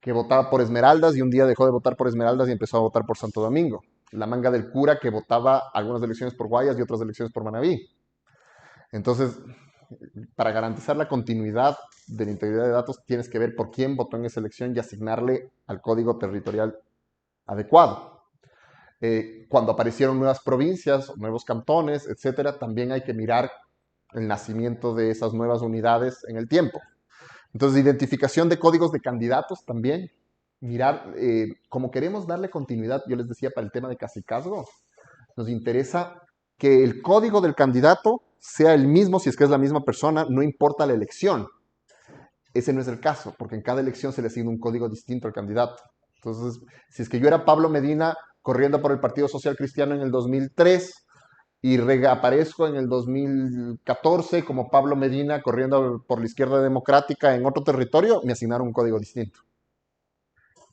que votaba por Esmeraldas y un día dejó de votar por Esmeraldas y empezó a votar por Santo Domingo. La Manga del Cura, que votaba algunas elecciones por Guayas y otras elecciones por Manabí. Entonces, para garantizar la continuidad de la integridad de datos, tienes que ver por quién votó en esa elección y asignarle al código territorial adecuado. Cuando aparecieron nuevas provincias, nuevos cantones, etcétera, también hay que mirar el nacimiento de esas nuevas unidades en el tiempo. Entonces, identificación de códigos de candidatos también. Mirar, como queremos darle continuidad, yo les decía para el tema de cacicazgo, nos interesa que el código del candidato sea el mismo si es que es la misma persona, no importa la elección. Ese no es el caso, porque en cada elección se le asigna un código distinto al candidato. Entonces, si es que yo era Pablo Medina corriendo por el Partido Social Cristiano en el 2003 y reaparezco en el 2014 como Pablo Medina corriendo por la izquierda democrática en otro territorio, me asignaron un código distinto.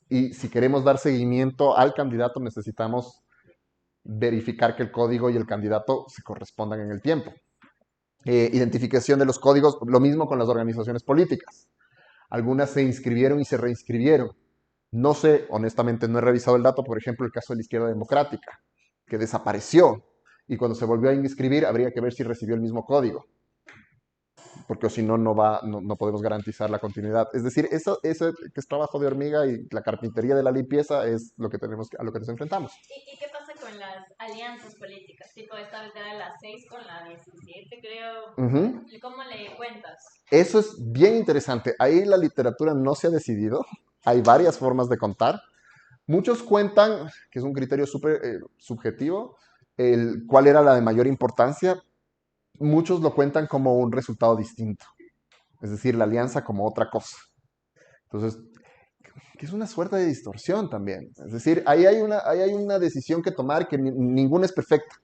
Y si queremos dar seguimiento al candidato, necesitamos verificar que el código y el candidato se correspondan en el tiempo. Identificación de los códigos, lo mismo con las organizaciones políticas. Algunas se inscribieron y se reinscribieron. No sé, honestamente no he revisado el dato, por ejemplo, el caso de la izquierda democrática, que desapareció y cuando se volvió a inscribir habría que ver si recibió el mismo código, porque si no, no podemos garantizar la continuidad. Es decir, eso que es trabajo de hormiga y la carpintería de la limpieza es lo que a lo que nos enfrentamos. ¿Y qué pasa con las alianzas políticas? Tipo, esta vez era la 6 con la 17, creo. ¿Cómo le cuentas? Eso es bien interesante. Ahí la literatura no se ha decidido. Hay varias formas de contar. Muchos cuentan, que es un criterio súper subjetivo, cuál era la de mayor importancia. Muchos lo cuentan como un resultado distinto. Es decir, la alianza como otra cosa. Entonces, que es una suerte de distorsión también. Es decir, ahí hay una decisión que tomar que ninguna es perfecta.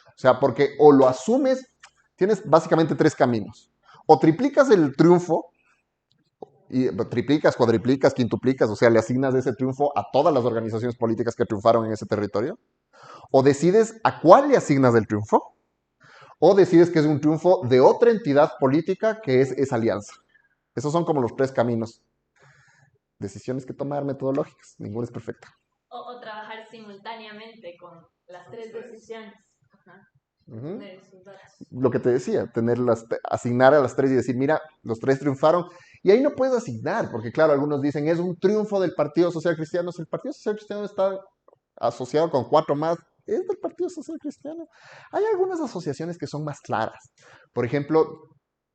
O sea, porque o lo asumes, tienes básicamente tres caminos. O triplicas el triunfo, y triplicas, cuadriplicas, quintuplicas, o sea, le asignas ese triunfo a todas las organizaciones políticas que triunfaron en ese territorio, O decides a cuál le asignas el triunfo, o decides que es un triunfo de otra entidad política que es esa alianza. Esos son como los 3 caminos. Decisiones que tomar metodológicas, ninguna es perfecta. O trabajar simultáneamente con las 3 decisiones. Ajá. Lo que te decía, asignar a las 3 y decir, mira, los 3 triunfaron. Y ahí no puedes asignar, porque claro, algunos dicen, es un triunfo del Partido Social Cristiano. Si el Partido Social Cristiano está asociado con 4 más, es del Partido Social Cristiano. Hay algunas asociaciones que son más claras. Por ejemplo,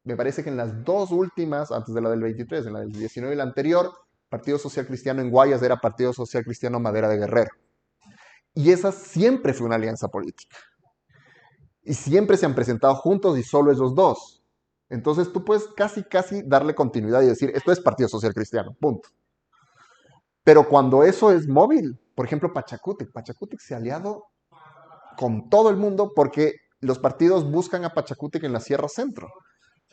me parece que en las 2 últimas, antes de la del 23, en la del 19 y la anterior, Partido Social Cristiano en Guayas era Partido Social Cristiano Madera de Guerrero. Y esa siempre fue una alianza política. Y siempre se han presentado juntos y solo esos 2. Entonces tú puedes casi darle continuidad y decir, esto es Partido Social Cristiano, punto. Pero cuando eso es móvil, por ejemplo, Pachacútec se ha aliado con todo el mundo porque los partidos buscan a Pachacútec en la Sierra Centro.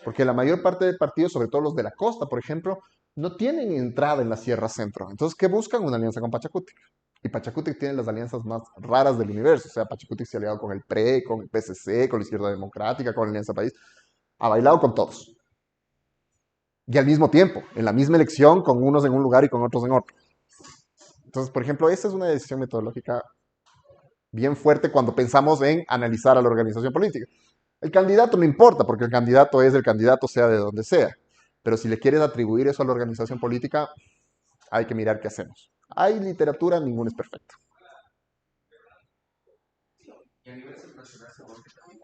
Porque la mayor parte de partidos, sobre todo los de la costa, por ejemplo, no tienen entrada en la Sierra Centro. Entonces, ¿qué buscan? Una alianza con Pachacútec. Y Pachacútec tiene las alianzas más raras del universo. O sea, Pachacútec se ha aliado con el PRE, con el PSC, con la Izquierda Democrática, con la Alianza País. Ha bailado con todos. Y al mismo tiempo, en la misma elección, con unos en un lugar y con otros en otro. Entonces, por ejemplo, esa es una decisión metodológica bien fuerte cuando pensamos en analizar a la organización política. El candidato no importa, porque el candidato es el candidato, sea de donde sea. Pero si le quieres atribuir eso a la organización política, hay que mirar qué hacemos. Hay literatura, ninguno es perfecto. Y a nivel nacional se busca también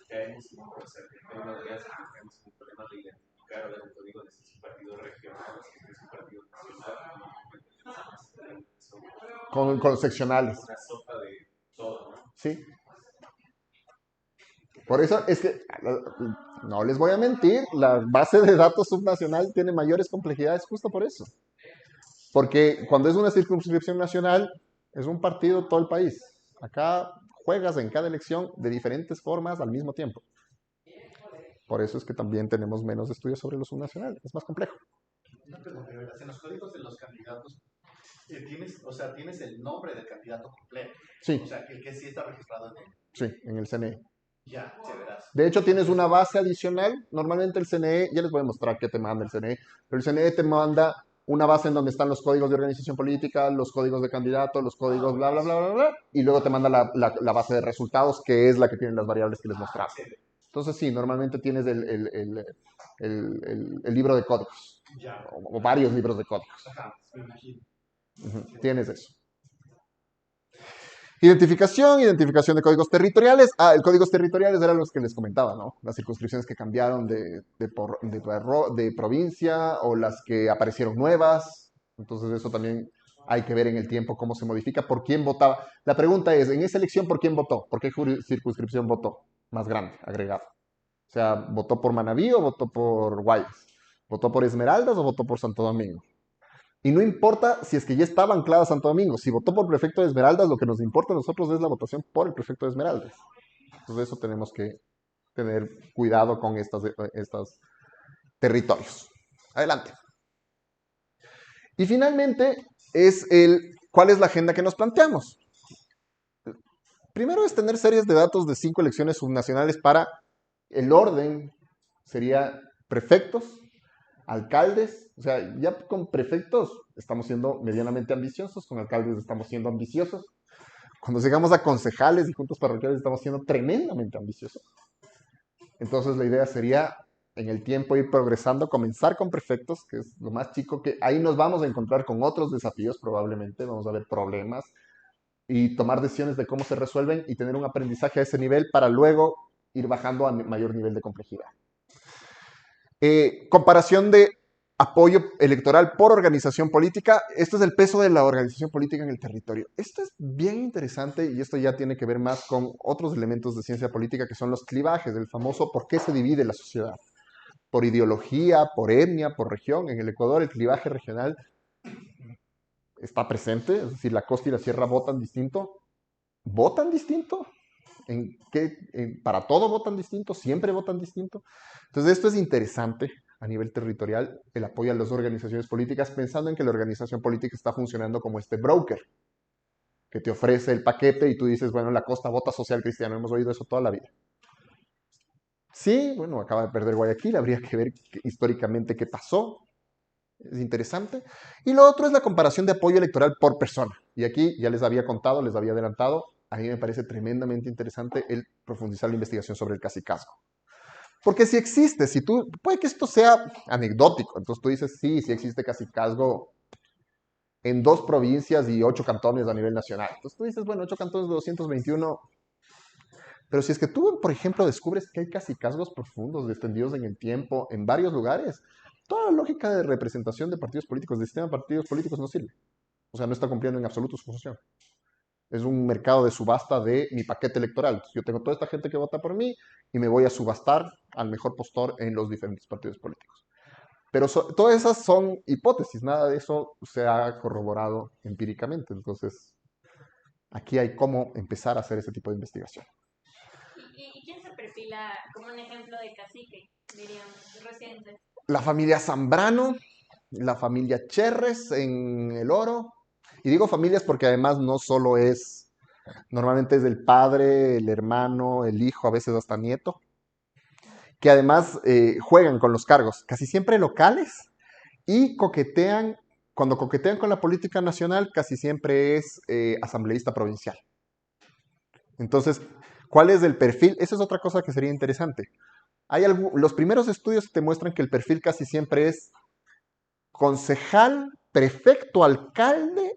que hay una alianza que tenemos un problema de identificar, obviamente digo, de si es un partido regional o si es un partido nacional. Con seccionales. Una sopa de todo, ¿no? Sí. Por eso es que, no les voy a mentir, la base de datos subnacional tiene mayores complejidades justo por eso. Porque cuando es una circunscripción nacional, es un partido todo el país. Acá juegas en cada elección de diferentes formas al mismo tiempo. Por eso es que también tenemos menos estudios sobre lo subnacional. Es más complejo. Una pregunta, en los códigos de los candidatos, tienes el nombre del candidato completo. Sí. O sea, el que sí está registrado en el... Sí, en el CNE. Ya, se verás. De hecho, tienes una base adicional. Normalmente el CNE, ya les voy a mostrar qué te manda el CNE, pero el CNE te manda una base en donde están los códigos de organización política, los códigos de candidato, los códigos bla, bla, bla, bla, bla, y luego te manda la base de resultados, que es la que tiene las variables que les mostraba. Entonces, sí, normalmente tienes el libro de códigos, o varios libros de códigos. Ajá, me imagino. Tienes eso. Identificación de códigos territoriales. El códigos territoriales eran los que les comentaba, ¿no? Las circunscripciones que cambiaron de provincia o las que aparecieron nuevas. Entonces eso también hay que ver en el tiempo cómo se modifica, por quién votaba. La pregunta es, en esa elección, ¿por quién votó? ¿Por qué circunscripción votó? Más grande, agregado. O sea, ¿votó por Manabí o votó por Guayas? ¿Votó por Esmeraldas o votó por Santo Domingo? Y no importa si es que ya estaba anclada Santo Domingo. Si votó por prefecto de Esmeraldas, lo que nos importa a nosotros es la votación por el prefecto de Esmeraldas. Entonces eso tenemos que tener cuidado con estos territorios. Adelante. Y finalmente ¿cuál es la agenda que nos planteamos? Primero es tener series de datos de 5 elecciones subnacionales para el orden. Sería prefectos, alcaldes, o sea, ya con prefectos estamos siendo medianamente ambiciosos, con alcaldes estamos siendo ambiciosos. Cuando llegamos a concejales y juntos parroquiales estamos siendo tremendamente ambiciosos. Entonces la idea sería en el tiempo ir progresando, comenzar con prefectos, que es lo más chico, que ahí nos vamos a encontrar con otros desafíos probablemente, vamos a ver problemas y tomar decisiones de cómo se resuelven y tener un aprendizaje a ese nivel para luego ir bajando a mayor nivel de complejidad. Comparación de apoyo electoral por organización política. Esto es el peso de la organización política en el territorio. Esto es bien interesante y esto ya tiene que ver más con otros elementos de ciencia política que son los clivajes, el famoso por qué se divide la sociedad. Por ideología, por etnia, por región. En el Ecuador el clivaje regional está presente, es decir, la costa y la sierra votan distinto. ¿Votan distinto? ¿Para todo votan distinto? ¿Siempre votan distinto? Entonces esto es interesante a nivel territorial, el apoyo a las organizaciones políticas, pensando en que la organización política está funcionando como este broker, que te ofrece el paquete y tú dices, bueno, la costa vota social cristiano, hemos oído eso toda la vida. Sí, bueno, acaba de perder Guayaquil, habría que ver históricamente qué pasó, es interesante. Y lo otro es la comparación de apoyo electoral por persona. Y aquí ya les había contado, les había adelantado, a mí me parece tremendamente interesante el profundizar la investigación sobre el cacicazgo. Porque si existe, si tú, puede que esto sea anecdótico, entonces tú dices, sí, sí existe cacicazgo en 2 provincias y 8 cantones a nivel nacional. Entonces tú dices, bueno, 8 cantones de 221, pero si es que tú, por ejemplo, descubres que hay cacicazgos profundos, extendidos en el tiempo, en varios lugares, toda la lógica de representación de partidos políticos, de sistema de partidos políticos no sirve. O sea, no está cumpliendo en absoluto su función. Es un mercado de subasta de mi paquete electoral. Entonces, yo tengo toda esta gente que vota por mí y me voy a subastar al mejor postor en los diferentes partidos políticos. Pero todas esas son hipótesis, nada de eso se ha corroborado empíricamente. Entonces, aquí hay cómo empezar a hacer ese tipo de investigación. ¿Y quién se perfila como un ejemplo de cacique, diríamos, reciente? La familia Zambrano, la familia Cherres en El Oro. Y digo familias porque además no solo es, normalmente es el padre, el hermano, el hijo, a veces hasta nieto, que además juegan con los cargos, casi siempre locales, y coquetean, cuando coquetean con la política nacional, casi siempre es asambleísta provincial. Entonces, ¿cuál es el perfil? Esa es otra cosa que sería interesante. Los primeros estudios te muestran que el perfil casi siempre es concejal, prefecto, alcalde,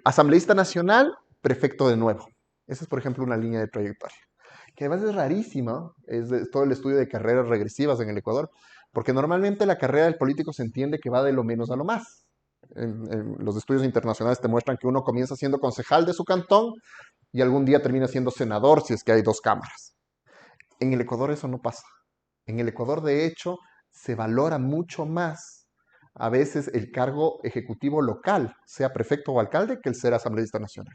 asambleísta nacional, prefecto de nuevo. Esa es, por ejemplo, una línea de trayectoria. Que además es rarísima, es todo el estudio de carreras regresivas en el Ecuador, porque normalmente la carrera del político se entiende que va de lo menos a lo más. En los estudios internacionales te muestran que uno comienza siendo concejal de su cantón y algún día termina siendo senador si es que hay 2 cámaras. En el Ecuador eso no pasa. En el Ecuador, de hecho, se valora mucho más a veces el cargo ejecutivo local, sea prefecto o alcalde, que el ser asambleísta nacional.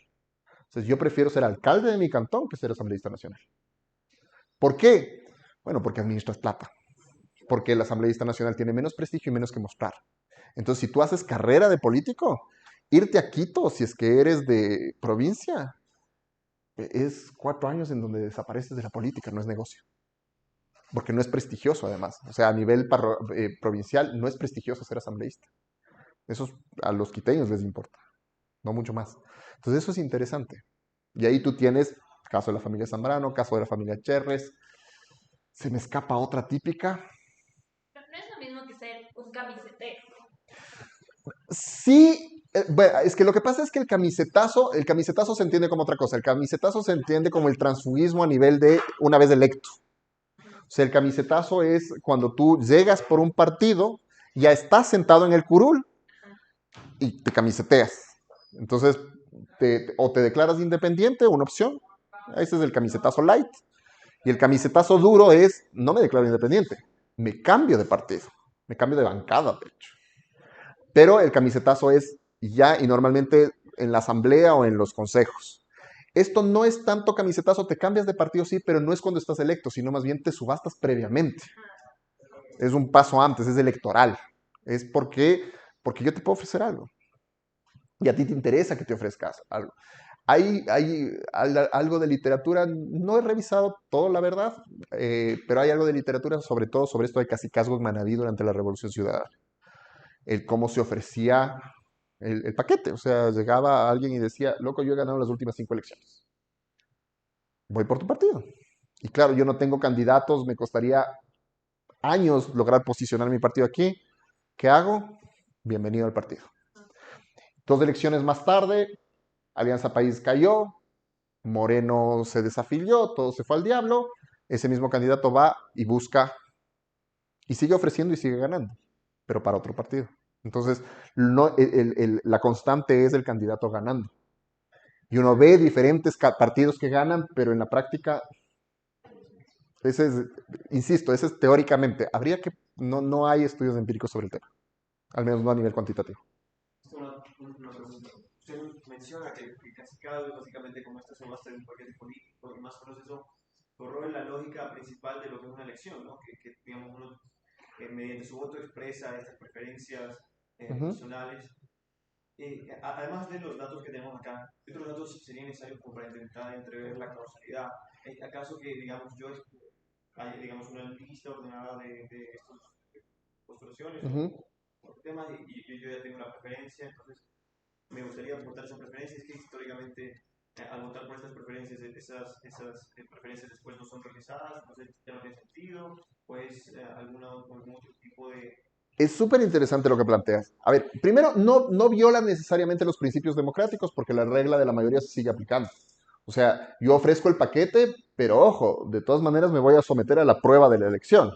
Entonces, yo prefiero ser alcalde de mi cantón que ser asambleísta nacional. ¿Por qué? Bueno, porque administras plata. Porque el asambleísta nacional tiene menos prestigio y menos que mostrar. Entonces, si tú haces carrera de político, irte a Quito, si es que eres de provincia, es 4 años en donde desapareces de la política, no es negocio. Porque no es prestigioso, además. O sea, a nivel provincial no es prestigioso ser asambleísta. Eso a los quiteños les importa, no mucho más. Entonces, eso es interesante. Y ahí tú tienes caso de la familia Zambrano, caso de la familia Cherres. Se me escapa otra típica. No es lo mismo que ser un camisetero. Sí, bueno, es que lo que pasa es que el camisetazo se entiende como otra cosa. El camisetazo se entiende como el transfugismo a nivel de una vez electo. O sea, el camisetazo es cuando tú llegas por un partido, ya estás sentado en el curul y te camiseteas. Entonces, o te declaras independiente, una opción. Ese es el camisetazo light. Y el camisetazo duro es, no me declaro independiente, me cambio de partido, me cambio de bancada, de hecho. Pero el camisetazo es ya y normalmente en la asamblea o en los consejos. Esto no es tanto camisetazo, te cambias de partido, sí, pero no es cuando estás electo, sino más bien te subastas previamente. Es un paso antes, es electoral. Es porque yo te puedo ofrecer algo. Y a ti te interesa que te ofrezcas algo. Hay algo de literatura, no he revisado todo, la verdad, pero hay algo de literatura, sobre todo sobre esto de cacicazgo en Manabí durante la Revolución Ciudadana. El cómo se ofrecía el paquete. O sea, llegaba alguien y decía, loco, yo he ganado las últimas 5 elecciones. Voy por tu partido. Y claro, yo no tengo candidatos, me costaría años lograr posicionar mi partido aquí. ¿Qué hago? Bienvenido al partido. 2 elecciones más tarde, Alianza País cayó, Moreno se desafilió, todo se fue al diablo. Ese mismo candidato va y busca y sigue ofreciendo y sigue ganando, pero para otro partido. Entonces, no, la constante es el candidato ganando. Y uno ve diferentes partidos que ganan, pero en la práctica, ese es, insisto, ese es teóricamente. No hay estudios empíricos sobre el tema, al menos no a nivel cuantitativo. Una pregunta. Usted menciona que el cacicazgo es básicamente como esta subasta de un paquete político y más o menos eso corroe la lógica principal de lo que es una elección, ¿no? Que digamos, uno mediante su voto expresa estas preferencias personales. además de los datos que tenemos acá, ¿qué otros datos serían necesarios como para intentar entrever la causalidad? ¿Acaso que, digamos, hay, digamos, una lista ordenada de estas postulaciones o temas y yo ya tengo una preferencia, entonces me gustaría votar esa preferencia? Es que históricamente al votar por estas preferencias, esas preferencias después no son realizadas, entonces ya no tiene sentido, pues algún otro tipo de... Es súper interesante lo que planteas. A ver, primero, no viola necesariamente los principios democráticos porque la regla de la mayoría se sigue aplicando. O sea, yo ofrezco el paquete, pero ojo, de todas maneras me voy a someter a la prueba de la elección.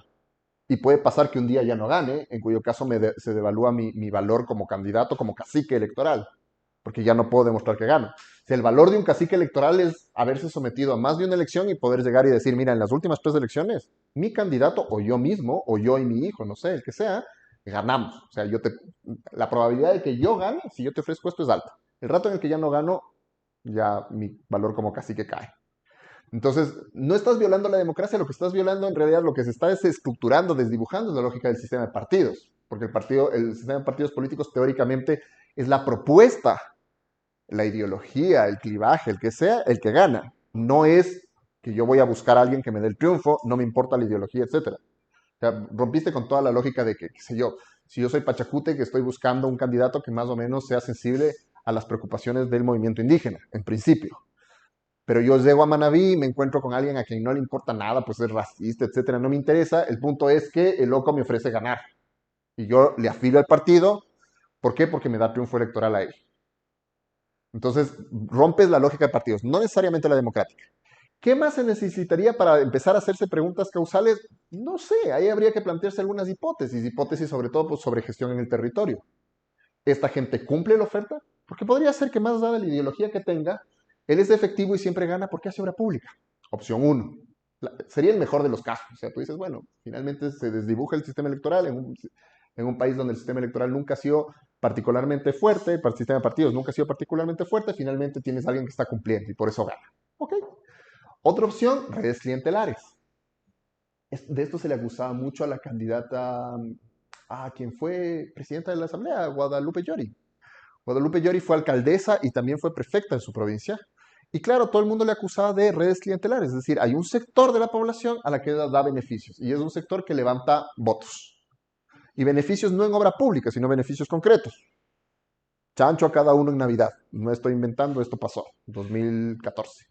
Y puede pasar que un día ya no gane, en cuyo caso se devalúa mi valor como candidato, como cacique electoral, porque ya no puedo demostrar que gano. O sea, el valor de un cacique electoral es haberse sometido a más de una elección y poder llegar y decir, mira, en las últimas 3 elecciones, mi candidato, o yo mismo, o yo y mi hijo, no sé, el que sea, ganamos. O sea, la probabilidad de que yo gane, si yo te ofrezco esto, es alta. El rato en el que ya no gano, ya mi valor como cacique cae. Entonces, no estás violando la democracia, lo que estás violando en realidad lo que se está desestructurando, desdibujando es la lógica del sistema de partidos, porque el sistema de partidos políticos teóricamente es la propuesta, la ideología, el clivaje, el que sea, el que gana. No es que yo voy a buscar a alguien que me dé el triunfo, no me importa la ideología, etcétera. O sea, rompiste con toda la lógica de que, qué sé yo, si yo soy Pachacute, que estoy buscando un candidato que más o menos sea sensible a las preocupaciones del movimiento indígena, en principio. Pero yo llego a Manabí y me encuentro con alguien a quien no le importa nada, pues es racista, etcétera, no me interesa. El punto es que el loco me ofrece ganar. Y yo le afilio al partido. ¿Por qué? Porque me da triunfo electoral a él. Entonces, rompes la lógica de partidos, no necesariamente la democrática. ¿Qué más se necesitaría para empezar a hacerse preguntas causales? No sé, ahí habría que plantearse algunas hipótesis sobre todo pues, sobre gestión en el territorio. ¿Esta gente cumple la oferta? Porque podría ser que más allá de la ideología que tenga, él es efectivo y siempre gana porque hace obra pública. Opción 1. Sería el mejor de los casos. O sea, tú dices, bueno, finalmente se desdibuja el sistema electoral en un país donde el sistema electoral nunca ha sido particularmente fuerte, el sistema de partidos nunca ha sido particularmente fuerte, finalmente tienes a alguien que está cumpliendo y por eso gana. Ok. Otra opción, redes clientelares. De esto se le acusaba mucho a la candidata, a quien fue presidenta de la Asamblea, Guadalupe Llori. Guadalupe Llori fue alcaldesa y también fue prefecta en su provincia. Y claro, todo el mundo le acusaba de redes clientelares, es decir, hay un sector de la población a la que da beneficios y es un sector que levanta votos. Y beneficios no en obra pública, sino beneficios concretos. Chancho a cada uno en Navidad. No estoy inventando, esto pasó, 2014.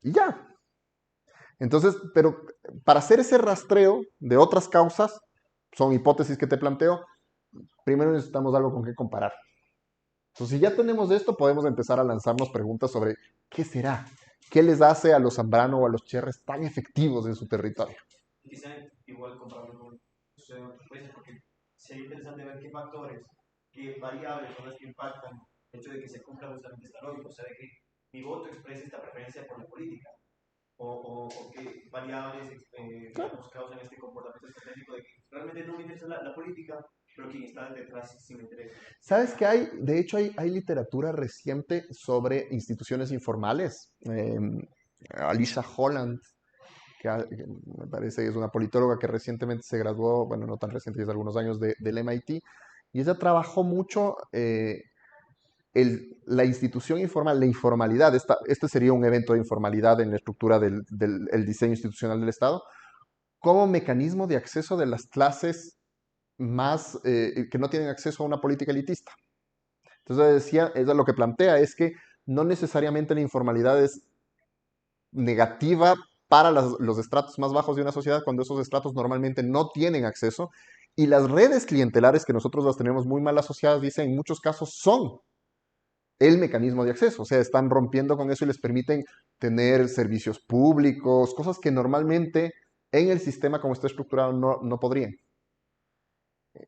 Y ya. Entonces, pero para hacer ese rastreo de otras causas, son hipótesis que te planteo, primero necesitamos algo con qué comparar. Entonces, si ya tenemos esto, podemos empezar a lanzarnos preguntas sobre qué será, qué les hace a los Zambrano o a los Cherres tan efectivos en su territorio. Quizá igual compararlo con otros países, porque sería interesante ver qué factores, qué variables son las que impactan el hecho de que se cumpla justamente esta lógica, o sea, de que mi voto exprese esta preferencia por la política, o qué variables digamos, causan este comportamiento estratégico de que realmente no me interesa la política, pero quien está detrás sí me interesa. ¿Sabes qué hay? De hecho, hay literatura reciente sobre instituciones informales. Alicia Holland, que me parece que es una politóloga que recientemente se graduó, bueno, no tan reciente, es algunos años del MIT, y ella trabajó mucho la institución informal, la informalidad. Este sería un evento de informalidad en la estructura del diseño institucional del Estado, como mecanismo de acceso de las clases más que no tienen acceso a una política elitista. Entonces decía, ella lo que plantea es que no necesariamente la informalidad es negativa para los estratos más bajos de una sociedad cuando esos estratos normalmente no tienen acceso y las redes clientelares que nosotros las tenemos muy mal asociadas, dice, en muchos casos son el mecanismo de acceso, o sea, están rompiendo con eso y les permiten tener servicios públicos, cosas que normalmente en el sistema como está estructurado no podrían.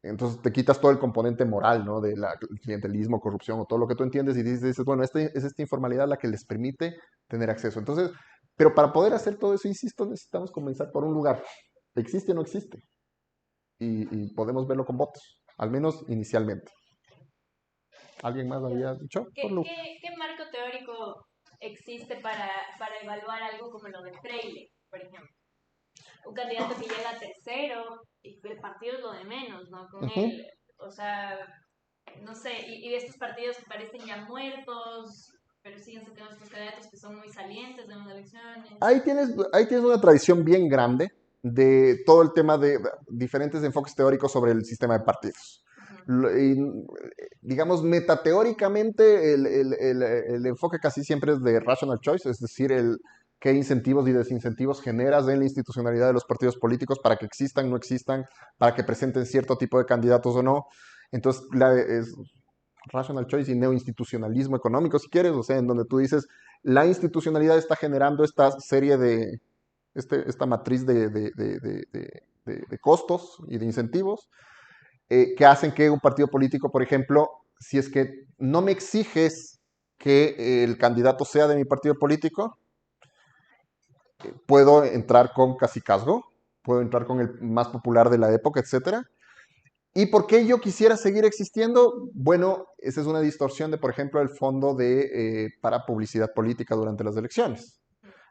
Entonces te quitas todo el componente moral, ¿no? De la clientelismo, corrupción o todo lo que tú entiendes y dices, bueno, es esta informalidad la que les permite tener acceso. Entonces, pero para poder hacer todo eso, insisto, necesitamos comenzar por un lugar. ¿Existe o no existe? Y podemos verlo con votos, al menos inicialmente. ¿Alguien más había dicho? ¿Qué marco teórico existe para evaluar algo como lo de Freire, por ejemplo? Un candidato que llega tercero y el partido es lo de menos, ¿no? Con él, o sea, no sé, y estos partidos que parecen ya muertos, pero siguen sacando estos candidatos que son muy salientes en las elecciones. Ahí tienes una tradición bien grande de todo el tema de diferentes enfoques teóricos sobre el sistema de partidos. Digamos, metateóricamente, el enfoque casi siempre es de rational choice, es decir, qué incentivos y desincentivos generas en la institucionalidad de los partidos políticos para que existan, no existan, para que presenten cierto tipo de candidatos o no. Entonces, es rational choice y neoinstitucionalismo económico, si quieres, o sea, en donde tú dices, la institucionalidad está generando esta serie esta matriz de costos y de incentivos que hacen que un partido político, por ejemplo, si es que no me exiges que el candidato sea de mi partido político, puedo entrar con cacicazgo, puedo entrar con el más popular de la época, etcétera. ¿Y por qué yo quisiera seguir existiendo? Bueno, esa es una distorsión de, por ejemplo, el fondo para publicidad política durante las elecciones.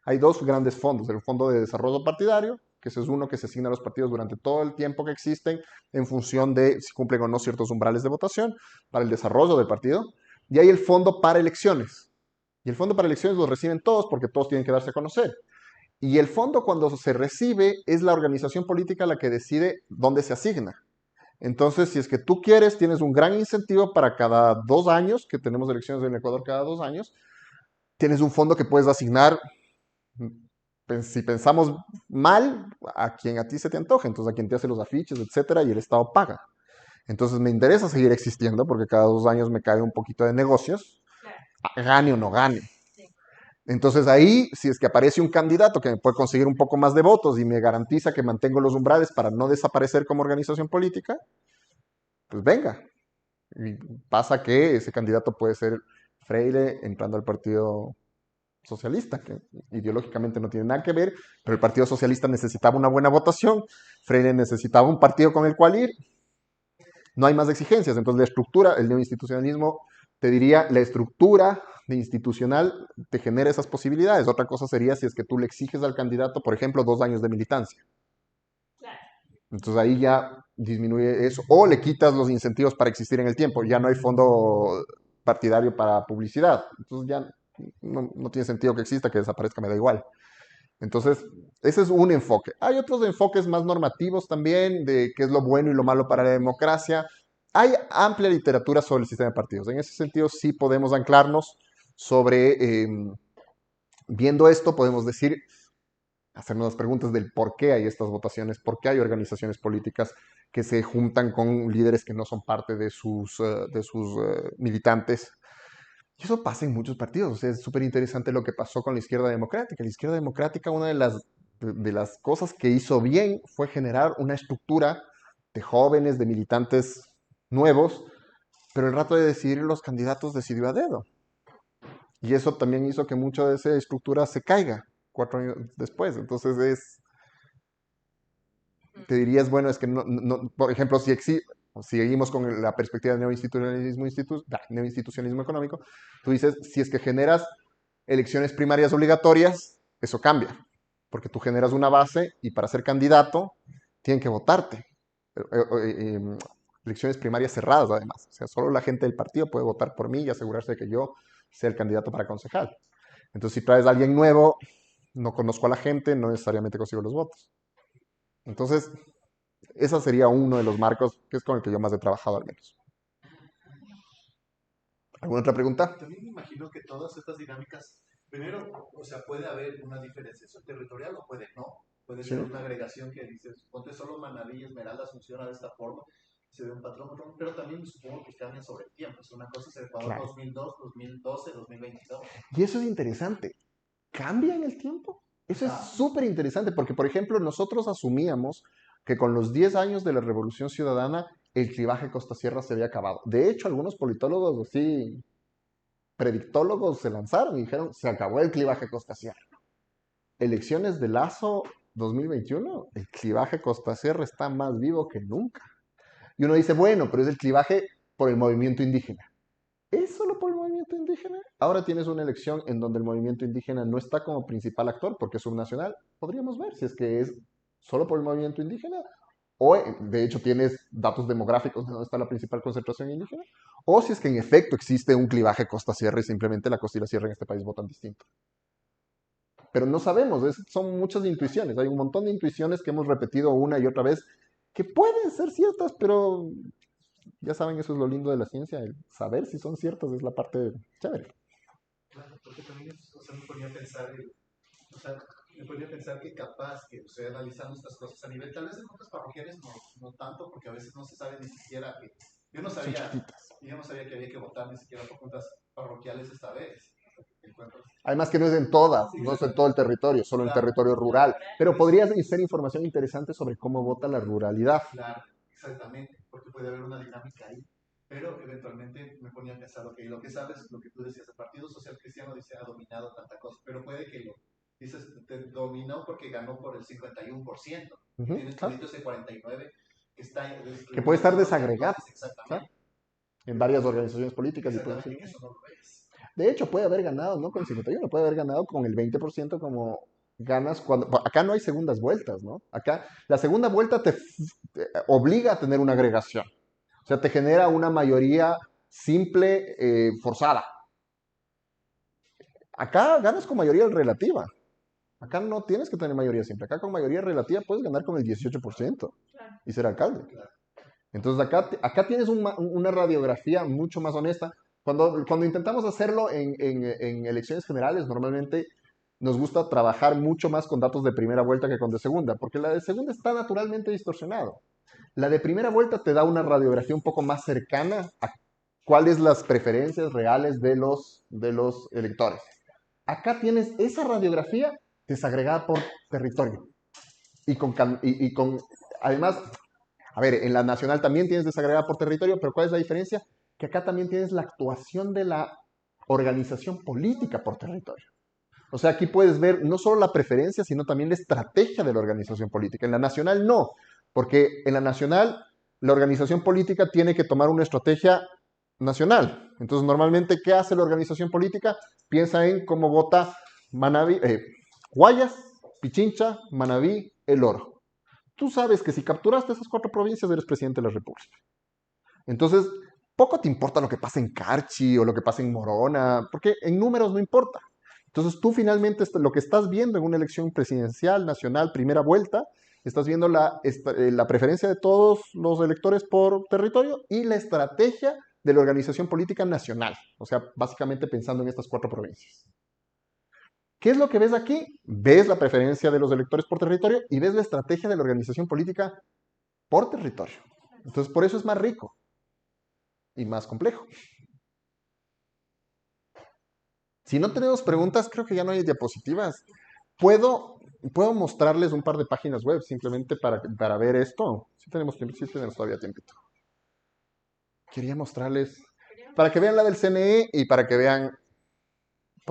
Hay dos grandes fondos, el fondo de desarrollo partidario, que ese es uno que se asigna a los partidos durante todo el tiempo que existen en función de si cumplen o no ciertos umbrales de votación para el desarrollo del partido. Y hay el fondo para elecciones. Y el fondo para elecciones lo reciben todos porque todos tienen que darse a conocer. Y el fondo cuando se recibe es la organización política la que decide dónde se asigna. Entonces, si es que tú quieres, tienes un gran incentivo para cada 2 años, que tenemos elecciones en Ecuador cada 2 años, tienes un fondo que puedes asignar, si pensamos mal, a quien a ti se te antoje, entonces a quien te hace los afiches, etcétera, y el Estado paga. Entonces me interesa seguir existiendo porque cada 2 años me cae un poquito de negocios, gane o no gane. Entonces ahí, si es que aparece un candidato que me puede conseguir un poco más de votos y me garantiza que mantengo los umbrales para no desaparecer como organización política, pues venga. Y pasa que ese candidato puede ser Freire entrando al Partido Socialista, que ideológicamente no tiene nada que ver, pero el Partido Socialista necesitaba una buena votación, Freire necesitaba un partido con el cual ir, no hay más exigencias, entonces la estructura, el neoinstitucionalismo, te diría, la estructura de institucional te genera esas posibilidades. Otra cosa sería si es que tú le exiges al candidato, por ejemplo, 2 años de militancia. Entonces ahí ya disminuye eso. O le quitas los incentivos para existir en el tiempo. Ya no hay fondo partidario para publicidad. Entonces ya no tiene sentido que exista, que desaparezca, me da igual. Entonces, ese es un enfoque. Hay otros enfoques más normativos también, de qué es lo bueno y lo malo para la democracia. Hay amplia literatura sobre el sistema de partidos. En ese sentido, sí podemos anclarnos sobre, viendo esto, podemos decir, hacernos las preguntas del por qué hay estas votaciones, por qué hay organizaciones políticas que se juntan con líderes que no son parte de sus militantes. Y eso pasa en muchos partidos. O sea, es súper interesante lo que pasó con la izquierda democrática. La izquierda democrática, una de las cosas que hizo bien fue generar una estructura de jóvenes, de militantes nuevos, pero el rato de decidir los candidatos decidió a dedo. Y eso también hizo que mucha de esa estructura se caiga 4 años después. Entonces te dirías, bueno, es que por ejemplo, si seguimos con la perspectiva del neoinstitucionalismo económico, tú dices, si es que generas elecciones primarias obligatorias, eso cambia, porque tú generas una base y para ser candidato tienen que votarte. Elecciones primarias cerradas, además. O sea, solo la gente del partido puede votar por mí y asegurarse de que yo sea el candidato para concejal. Entonces, si traes a alguien nuevo, no conozco a la gente, no necesariamente consigo los votos. Entonces, ese sería uno de los marcos que es con el que yo más he trabajado al menos. ¿Alguna otra pregunta? También me imagino que todas estas dinámicas, primero, o sea, puede haber una diferenciación territorial o puede no. Puede ser una agregación que dices, ponte solo Manabí y Esmeraldas funciona de esta forma, se ve un patrón, pero también supongo que cambian sobre el tiempo. Es una cosa es el Ecuador 2002, 2012, 2022. Y eso es interesante. ¿Cambia en el tiempo? Eso es súper interesante porque, por ejemplo, nosotros asumíamos que con los 10 años de la Revolución Ciudadana el clivaje costa-sierra se había acabado. De hecho, algunos politólogos así, predictólogos, se lanzaron y dijeron, se acabó el clivaje costa-sierra. Elecciones de Lazo 2021, el clivaje costa-sierra está más vivo que nunca. Y uno dice, bueno, pero es el clivaje por el movimiento indígena. ¿Es solo por el movimiento indígena? Ahora tienes una elección en donde el movimiento indígena no está como principal actor porque es subnacional. Podríamos ver si es que es solo por el movimiento indígena o de hecho tienes datos demográficos de dónde está la principal concentración indígena, o si es que en efecto existe un clivaje costa-sierra y simplemente la costa y la sierra en este país votan distinto. Pero no sabemos, son muchas intuiciones, hay un montón de intuiciones que hemos repetido una y otra vez que pueden ser ciertas, pero ya saben, eso es lo lindo de la ciencia, el saber si son ciertas es la parte chévere. Claro, porque también me ponía a pensar, o sea, me ponía a pensar que capaz que estoy analizando estas cosas a nivel, tal vez en otras parroquiales no tanto, porque a veces no se sabe ni siquiera que, Son chiquititas. yo no sabía que había que votar ni siquiera por juntas parroquiales esta vez. Además que no es en todas, no es en todo el territorio, solo en el territorio rural. Pero podría ser información interesante sobre cómo vota la ruralidad. Claro, exactamente, porque puede haber una dinámica ahí. Pero eventualmente me ponía a pensar, ok, lo que sabes, lo que tú decías, el Partido Social Cristiano dice ha dominado tanta cosa, pero puede que lo dices, te dominó porque ganó por el 51%, y tienes claro. ese 49% que está... Que puede estar desagregado. Exactamente. ¿Claro? En varias organizaciones políticas. Exactamente, eso no lo ves. De hecho, puede haber ganado, no con 51, puede haber ganado con el 20% como ganas cuando... Acá no hay segundas vueltas, ¿no? Acá la segunda vuelta te obliga a tener una agregación. O sea, te genera una mayoría simple forzada. Acá ganas con mayoría relativa. Acá no tienes que tener mayoría simple. Acá con mayoría relativa puedes ganar con el 18% y ser alcalde. Entonces acá tienes una radiografía mucho más honesta. Cuando intentamos hacerlo en elecciones generales, normalmente nos gusta trabajar mucho más con datos de primera vuelta que con de segunda, porque la de segunda está naturalmente distorsionado. La de primera vuelta te da una radiografía un poco más cercana a cuáles las preferencias reales de los electores. Acá tienes esa radiografía desagregada por territorio. Y con además, a ver, en la nacional también tienes desagregada por territorio, pero ¿cuál es la diferencia? Que acá también tienes la actuación de la organización política por territorio. O sea, aquí puedes ver no solo la preferencia, sino también la estrategia de la organización política. En la nacional no, porque en la nacional la organización política tiene que tomar una estrategia nacional. Entonces, normalmente, ¿qué hace la organización política? Piensa en cómo vota Manabí, Guayas, Pichincha, Manabí, El Oro. Tú sabes que si capturaste esas 4 provincias, eres presidente de la República. Entonces, poco te importa lo que pasa en Carchi o lo que pasa en Morona, porque en números no importa. Entonces, tú finalmente lo que estás viendo en una elección presidencial nacional, primera vuelta, estás viendo la preferencia de todos los electores por territorio y la estrategia de la organización política nacional. O sea, básicamente pensando en estas 4 provincias. ¿Qué es lo que ves aquí? Ves la preferencia de los electores por territorio y ves la estrategia de la organización política por territorio. Entonces, por eso es más rico y más complejo. Si no tenemos preguntas, creo que ya no hay diapositivas. ¿Puedo mostrarles un par de páginas web simplemente para ver esto? Sí tenemos tiempo, sí tenemos todavía tiempo. Quería mostrarles, para que vean la del CNE y para que vean,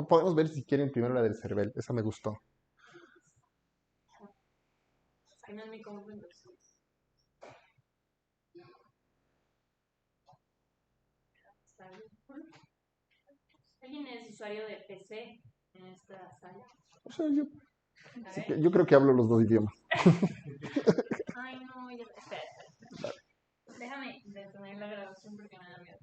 podemos ver si quieren primero la del CERVEL, esa me gustó. ¿Alguien es usuario de PC en esta sala? O sea, yo creo que hablo los 2 idiomas. Ay, no, espera. Déjame detener la grabación porque me da miedo.